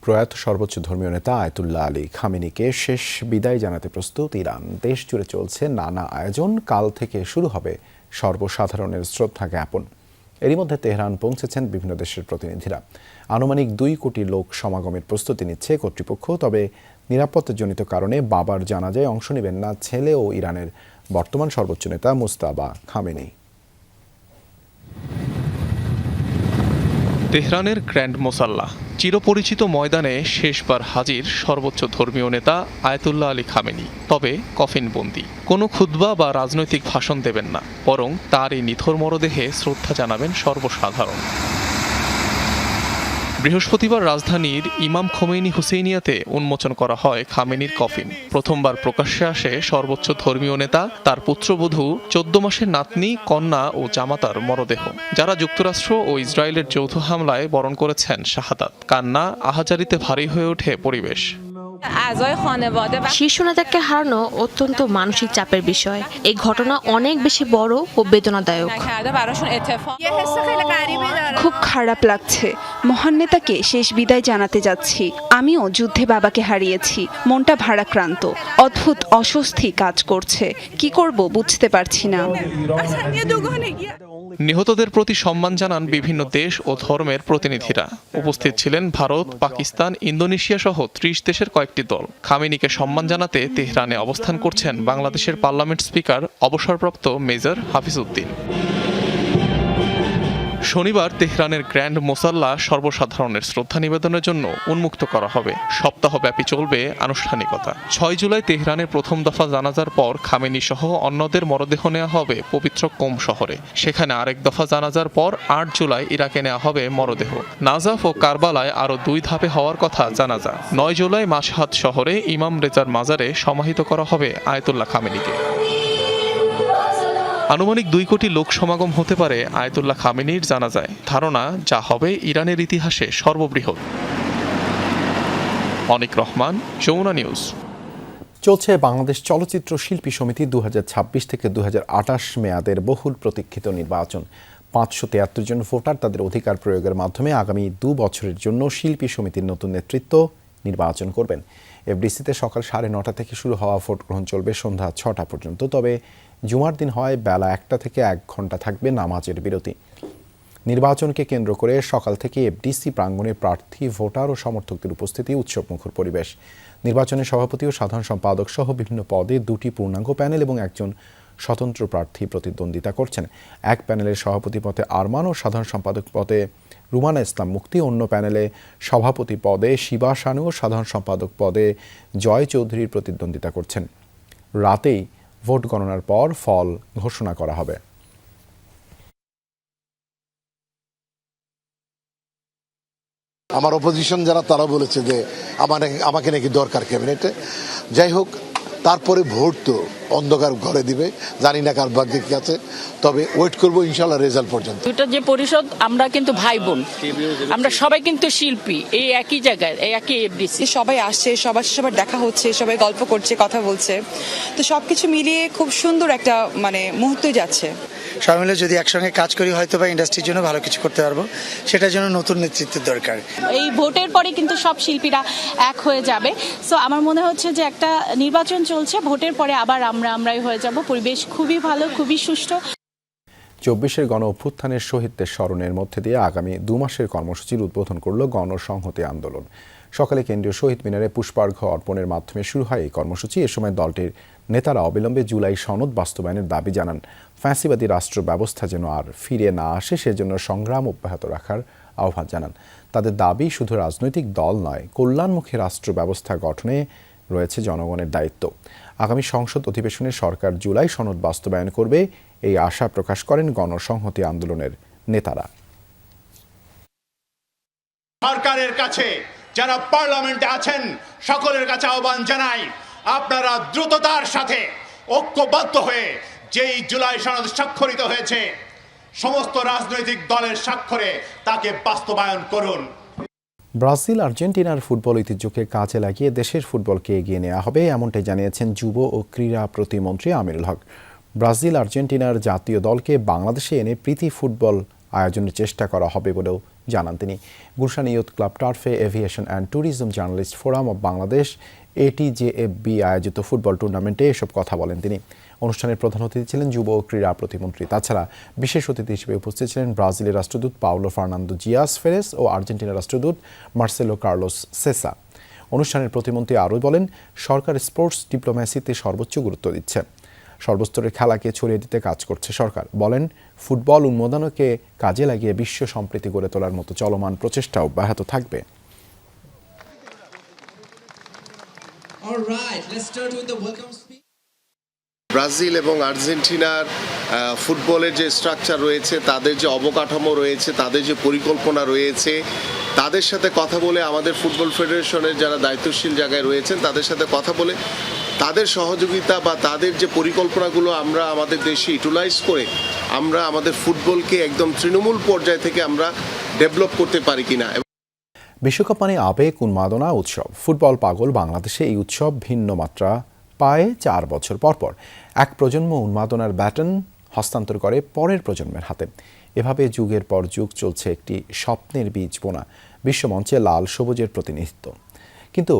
প্রয়াত সর্বোচ্চ ধর্মীয় নেতা আয়াতুল্লাহ আলী খামেনিকে শেষ বিদায় জানাতে প্রস্তুত ইরান। দেশ জুড়ে চলছে নানা আয়োজন। কাল থেকে শুরু হবে সর্বসাধারণের শ্রদ্ধা জ্ঞাপন। এরই মধ্যে তেহরান পৌঁছেছেন বিভিন্ন দেশের প্রতিনিধিরা। আনুমানিক 2 কোটি লোক সমাগমের প্রস্তুতি নিচ্ছে কর্তৃপক্ষ। তবে নিরাপত্তাজনিত কারণে বাবার জানাজায় অংশ নেবেন না ছেলে ও ইরানের বর্তমান সর্বোচ্চ নেতা মুজতাবা খামেনি। তেহরানের গ্র্যান্ড মোসাল্লা চিরপরিচিত ময়দানে শেষবার হাজির সর্বোচ্চ ধর্মীয় নেতা আয়াতুল্লাহ আলী খামেনি। তবে কফিনবন্দি, কোনো খুতবা বা রাজনৈতিক ভাষণ দেবেন না, বরং তার এই নিথর মরদেহে শ্রদ্ধা জানাবেন সর্বসাধারণ। বৃহস্পতিবার রাজধানীর ইমাম খোমেনি হুসেইনিয়াতে উন্মোচন করা হয় খামেনির কফিন। প্রথমবার প্রকাশ্যে আসে সর্বোচ্চ ধর্মীয় নেতা, তার পুত্রবধূ, 14 মাসের নাতনি, কন্যা ও জামাতার মরদেহ, যারা যুক্তরাষ্ট্র ও ইসরায়েলের যৌথ হামলায় বরণ করেছেন শাহাদাত। কান্না আহাজারিতে ভারী হয়ে ওঠে পরিবেশ। শীর্ষ নেতাকে হারানো অত্যন্ত মানসিক চাপের বিষয়। এই ঘটনা অনেক বেশি বড় ও বেদনাদায়ক। খুব খারাপ লাগছে। মহান নেতাকে শেষ বিদায় জানাতে যাচ্ছি। আমিও যুদ্ধে বাবাকে হারিয়েছি। মনটা ভারাক্রান্ত, অদ্ভুত অস্বস্তি কাজ করছে। কি করব বুঝতে পারছি না। নিহতদের প্রতি সম্মান জানান বিভিন্ন দেশ ও ধর্মের প্রতিনিধিরা। উপস্থিত ছিলেন ভারত, পাকিস্তান, ইন্দোনেশিয়া সহ 30 দেশের কয়েকটি দল। খামেনিকে সম্মান জানাতে তেহরানে অবস্থান করছেন বাংলাদেশের পার্লামেন্ট স্পিকার অবসরপ্রাপ্ত মেজর হাফিজ উদ্দিন। শনিবার তেহরানের গ্র্যান্ড মোসাল্লা সর্বসাধারণের শ্রদ্ধা নিবেদনের জন্য উন্মুক্ত করা হবে। সপ্তাহব্যাপী চলবে আনুষ্ঠানিকতা। 6 জুলাই তেহরানের প্রথম দফা জানাজার পর খামেনি সহ অন্যদের মরদেহ নেওয়া হবে পবিত্র কোম শহরে। সেখানে আরেক দফা জানাজার পর 8 জুলাই ইরাকে নেওয়া হবে মরদেহ। নাজাফ ও কারবালায় আরও 2 ধাপে হওয়ার কথা জানাজা। 9 জুলাই মাশহাদ শহরে ইমাম রেজার মাজারে সমাহিত করা হবে আয়াতুল্লাহ খামেনিকে। আনুমানিক 2 কোটি লোক সমাগম হতে পারে আয়াতুল্লাহ খামেনির জানাজায়। ধারণা, যা হবে ইরানের ইতিহাসে সর্ববৃহৎ। অনিক রহমান, যমুনা নিউজ। চলছে বাংলাদেশ চলচ্চিত্র শিল্পী সমিতি 2026 থেকে 2028 মেয়াদের বহুল প্রতীক্ষিত নির্বাচন। 573 জন ভোটার তাদের অধিকার প্রয়োগের মাধ্যমে আগামী 2 বছরের জন্য শিল্পী সমিতির নতুন নেতৃত্ব নির্বাচন করবেন। এফডিসিতে সকাল 9:30 থেকে শুরু হওয়া ভোট গ্রহণ চলবে সন্ধ্যা 6টা পর্যন্ত। তবে জুমার দিন হয় বেলা 1টা থেকে 1 ঘন্টা থাকবে নামাজের বিরতি। নির্বাচনকে কেন্দ্র করে সকাল থেকে এফডিসি প্রাঙ্গণে প্রার্থী, ভোটার ও সমর্থকদের উপস্থিতি উৎসবমুখর পরিবেশ। নির্বাচনের সভাপতি ও সাধারণ সম্পাদক সহ বিভিন্ন পদে 2টি পূর্ণাঙ্গ প্যানেল এবং একজন স্বতন্ত্র প্রার্থী প্রতিদ্বন্দ্বিতা করছেন। এক প্যানেলের সভাপতি পদে আরমান ও সাধারণ সম্পাদক পদে রুমানা ইসলাম মুক্তি, অন্য প্যানেলে সভাপতি পদে শিবা শানু ও সাধারণ সম্পাদক পদে জয় চৌধুরীর প্রতিদ্বন্দ্বিতা করছেন। রাতেই ভোট গণনার পর ফল ঘোষণা করা হবে। আমার অপোজিশন যারা, তারা বলেছে যে আমাকে নাকি দরকার ক্যাবিনেটে। যাই হোক, তারপরে ভোট তো অন্ধকার ঘরে দিবে, জানি না কার ভাগ্যে কি আছে, তবে ওয়েট করবো ইনশাল্লাহ রেজাল্ট পর্যন্ত। দুটো যে পরিষদ, আমরা কিন্তু ভাই বোন, আমরা সবাই কিন্তু শিল্পী, এই একই জায়গায়, এই একই এফডিসি। সবাই আসছে, সবার দেখা হচ্ছে, সবাই গল্প করছে, কথা বলছে, তো সবকিছু মিলিয়ে খুব সুন্দর একটা মুহূর্ত যাচ্ছে। সবাই মিলে যদি একসঙ্গে কাজ করি হয়তো বা ইন্ডাস্ট্রির জন্য ভালো কিছু করতে পারবো, সেটার জন্য নতুন নেতৃত্বের দরকার। এই ভোটের পরে কিন্তু সব শিল্পীরা এক হয়ে যাবে। সো আমার মনে হচ্ছে যে একটা নির্বাচন চলছে, ভোটের পরে আবার আমরাই হয়ে যাব। পরিবেশ খুবই ভালো, খুবই সুষ্ঠু। 24-এর গণ অভ্যুত্থানের শহীদদের স্মরণের মধ্যে দিয়ে আগামী 2 মাসের কর্মসূচির উদ্বোধন করল গণসংহতি আন্দোলন। সকালে কেন্দ্রীয় শহীদ মিনারে পুষ্পার্ঘ্য অর্পণের মাধ্যমে শুরু হয় এই কর্মসূচি। এ সময় দলটির নেতারা অবিলম্বে জুলাই সনদ বাস্তবায়নের দাবি জানান। ফ্যাসিবাদী রাষ্ট্র ব্যবস্থা যেন আর ফিরে না আসে সেজন্য সংগ্রাম অব্যাহত রাখার আহ্বান জানান। তাদের দাবি শুধু রাজনৈতিক দল নয়, কল্যাণমুখী রাষ্ট্র ব্যবস্থা গঠনে রয়েছে জনগণের দায়িত্ব। আগামী সংসদ অধিবেশনে সরকার জুলাই সনদ বাস্তবায়ন করবে, এই আশা প্রকাশ করেন গণসংহতি আন্দোলনের নেতারা। সরকারের কাছে যারা পার্লামেন্টে আছেন সকলের কাছে আহ্বান জানাই, আপনারা দ্রুততার সাথে ঐক্যবদ্ধ হয়ে যেই জুলাই সনদ স্বাক্ষরিত হয়েছে সমস্ত রাজনৈতিক দলের স্বাক্ষরে তাকে বাস্তবায়ন করুন। ব্রাজিল আর্জেন্টিনার ফুটবল ঐতিহ্যকে কাজে লাগিয়ে দেশের ফুটবলকে এগিয়ে নেওয়া হবে, এমনটাই জানিয়েছেন যুব ও ক্রীড়া প্রতিমন্ত্রী আমিরুল হক। ব্রাজিল আর্জেন্টিনার জাতীয় দলকে বাংলাদেশে এনে প্রীতি ফুটবল আয়োজনের চেষ্টা করা হবে বলেও জানান তিনি। গুলশান ইয়ুথ ক্লাব টার্ফে aviation and tourism journalist forum of Bangladesh ATJFB আয়োজিত ফুটবল টুর্নামেন্টে এসব কথা বলেন তিনি। অনুষ্ঠানের প্রধান অতিথি ছিলেন যুব ও ক্রীড়া প্রতিমন্ত্রী। তাছাড়া বিশেষ অতিথি হিসেবে উপস্থিত ছিলেন ব্রাজিলের রাষ্ট্রদূত পাওলো ফার্নান্দো জিয়াস ফেরেস ও আর্জেন্টিনার রাষ্ট্রদূত মার্সেলো কার্লোস সেসা। অনুষ্ঠানের প্রতিমন্ত্রী আরও বলেন, সরকার স্পোর্টস ডিপ্লোম্যাসিতে সর্বোচ্চ গুরুত্ব দিচ্ছে, সর্বস্তরের খেলাকে ছড়িয়ে দিতে কাজ করছে সরকার। বলেন, ফুটবল উন্মোদনকে কাজে লাগিয়ে বিশ্ব সম্প্রীতি গড়ে তোলার মতো চলমান প্রচেষ্টা অব্যাহত থাকবে। ব্রাজিল এবং আর্জেন্টিনার ফুটবলের যে স্ট্রাকচার রয়েছে, তাদের যে অবকাঠামো রয়েছে, তাদের যে পরিকল্পনা রয়েছে, তাদের সাথে কথা বলে আমাদের ফুটবল ফেডারেশনের যারা দায়িত্বশীল জায়গায় রয়েছেন তাদের সাথে কথা বলে তাদের সহযোগিতা বা তাদের যে পরিকল্পনাগুলো আমরা আমাদের দেশে ইউটিলাইজ করে আমরা আমাদের ফুটবলকে একদম তৃণমূল পর্যায় থেকে আমরা ডেভেলপ করতে পারি কিনা। বিশ্বকাপ মানে আবেগ, উন্মাদনা, উৎসব। ফুটবল পাগল বাংলাদেশে এই উৎসব ভিন্ন মাত্রা পায় 4 বছর পর। এক প্রজন্ম উন্মাদনার ব্যাটন হস্তান্তর করে পরের প্রজন্মের হাতে। এভাবে যুগের পর যুগ চলছে একটি স্বপ্নের বীজ বোনা, বিশ্বমঞ্চে লাল সবুজের প্রতিনিধিত্ব। কিন্তু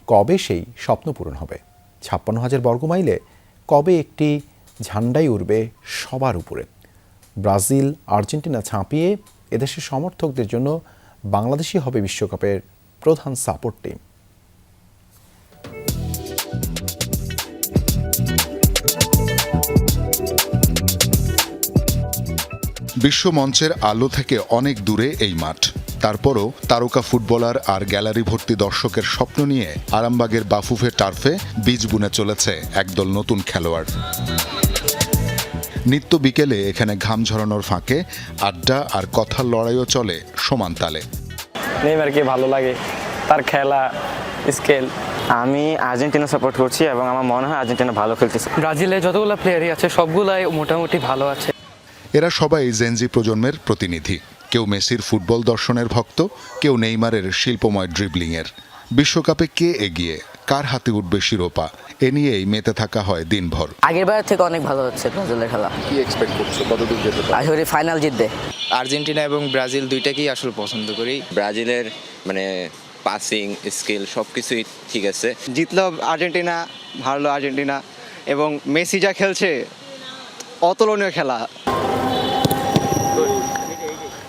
কবে সেই স্বপ্ন পূরণ হবে? 56,000 বর্গমাইলে কবে একটি ঝান্ডাই উড়বে সবার উপরে? ব্রাজিল আর্জেন্টিনা ছাপিয়ে এদেশের সমর্থকদের জন্য বাংলাদেশই হবে বিশ্বকাপের প্রধান সাপোর্ট টিম। বিশ্বমঞ্চের আলো থেকে অনেক দূরে এই মাঠ, তারপরও তারকা ফুটবলার আর গ্যালারি ভর্তি দর্শকের স্বপ্ন নিয়ে আরামবাগের বাফুফে টার্ফে বীজ বুনে চলেছে একদল নতুন খেলোয়াড়। নিত্য বিকেলে এখানে ঘাম ঝরানোর ফাঁকে আড্ডা আর কথার লড়াইও চলে সমান তালে। নেইমারকে ভালো লাগে, তার খেলা স্কেল। আমি আর্জেন্টিনা সাপোর্ট করছি এবং আমার মনে হয় আর্জেন্টিনা ভালো খেলতেছে। ব্রাজিলে যতগুলো প্লেয়ারই আছে সবগুলাই মোটামুটি ভালো আছে। এরা সবাই জেনজি প্রজন্মের প্রতিনিধি। কেউ মেসির ফুটবল দর্শনের ভক্ত, কেউ নেইমারের শিল্পময় ড্রিবলিংয়ের। বিশ্বকাপে কে এগিয়ে, কার হাতে উঠবে শিরোপা, এ নিয়েই মেতে থাকা হয় দিনভর। আগেরবার থেকে অনেক ভালো হচ্ছে ব্রাজিলের খেলা। কি এক্সপেক্ট করছো, কতদূর যেতে পারে? আসলে ফাইনাল জিতবে। আর্জেন্টিনা এবং ব্রাজিল দুইটাকেই আসলে পছন্দ করি। ব্রাজিলের পাসিং স্কিল সবকিছুই ঠিক আছে। জিতলো আর্জেন্টিনা, হারলো আর্জেন্টিনা, এবং মেসি যা খেলছে অতুলনীয় খেলা।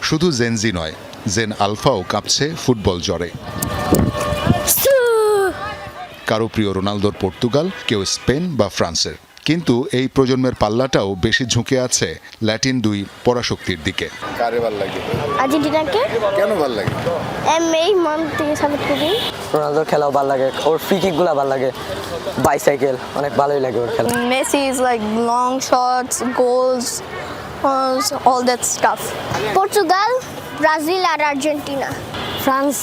শুধু জেনজি নয়, জেন আলফাও কাঁপছে ফুটবল জ্বরে। কারো প্রিয় রোনালদোর পর্তুগাল, কেউ স্পেন বা ফ্রান্সের। কিন্তু এই প্রজন্মের পাল্লাটাও বেশি ঝুঁকে আছে ল্যাটিন 2 পরাশক্তির দিকে। কারে ভালো লাগে? আর্জেন্টিনাকে। কেন ভালো লাগে? এই মন থেকে সাপোর্ট করি। রোনালদোর খেলাও ভালো লাগে, ওর ফ্রি কিকগুলো ভালো লাগে, বাইসাইকেল অনেক ভালোই লাগে ওর খেলা। Messi is like long shots, goals, all that stuff. Portugal, Brazil আর আর্জেন্টিনা। ফ্রান্স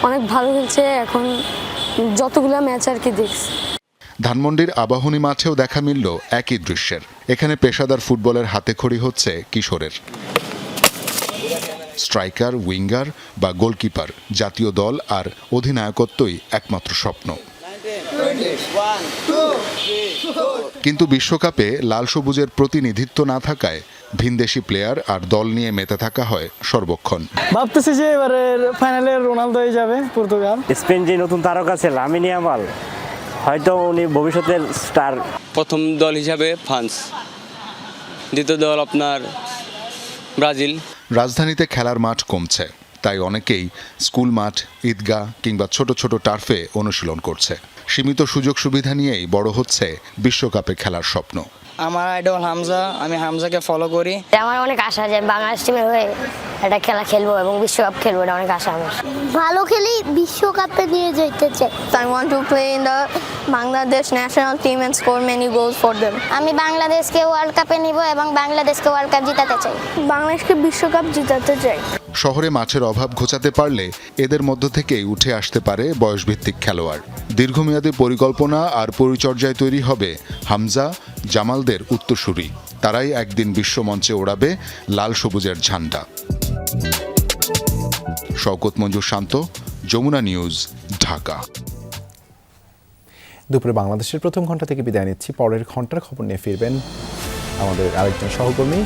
অনেক ভালো খেলছে এখন, যতগুলো ম্যাচ আর কি দেখছি। ধানমন্ডির আবাহনী মাঠেও দেখা মিলল একই দৃশ্যের। এখানে পেশাদার ফুটবলের হাতেখড়ি হচ্ছে কিশোরের। স্ট্রাইকার, উইঙ্গার বা গোলকিপার, জাতীয় দল আর অধিনায়কত্বই একমাত্র স্বপ্ন। কিন্তু বিশ্বকাপে লাল সবুজের প্রতিনিধিত্ব না থাকায় ভিনদেশি প্লেয়ার আর দল নিয়ে মেতে থাকা হয় সর্বক্ষণ। ভাবতেছি যে এবারে ফাইনালে রোনালদো হয়ে যাবে পর্তুগাল। স্পেন যে নতুন তারকা আছে লামিন ইয়ামাল, হয়তো উনি ভবিষ্যতের স্টার। প্রথম দল হিসাবে ফ্রান্স, দ্বিতীয় দল আপনার ব্রাজিল। রাজধানীতে খেলার মাঠ কমছে, তাই অনেকেই স্কুল মাঠ, ঈদগাহ কিংবা ছোট ছোট টার্ফে অনুশীলন করছে। সীমিত সুযোগ সুবিধা নিয়েই বড় হচ্ছে বিশ্বকাপে খেলার স্বপ্ন। আমার আইডল হামজা, আমি হামজাকে ফলো করি। আমার অনেক আশা যে বাংলাদেশ টিমের হয়ে একটা খেলা খেলবো এবং বিশ্বকাপ খেলবো, এটা অনেক আশা আমার। ভালো খেলেই বিশ্বকাপে নিয়ে যেতে চাই। I want to play in the Bangladesh national team and score many goals for them. আমি বাংলাদেশকে ওয়ার্ল্ড কাপে নিব এবং বাংলাদেশকে ওয়ার্ল্ড কাপ জিতাতে চাই। বাংলাদেশকে বিশ্বকাপ জিতাতে চাই। শহরে মাঠের অভাব ঘোচাতে পারলে এদের মধ্য থেকেই উঠে আসতে পারে বয়সভিত্তিক খেলোয়াড়। দীর্ঘমেয়াদী পরিকল্পনা আর পরিচর্যায় তৈরি হবে হামজা, জামালদের উত্তরসূরি। তারাই একদিন বিশ্বমঞ্চে ওড়াবে লাল সবুজের ঝান্ডা। শওকত মঞ্জুর শান্ত, যমুনা নিউজ, ঢাকা। দুপুরে বাংলাদেশের প্রথম ঘন্টা থেকে বিদায় নিচ্ছি। পরের ঘন্টার খবর নিয়ে ফিরবেন আমাদের আরেকজন সহকর্মী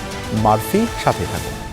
মারফি। সাথে থাকুন।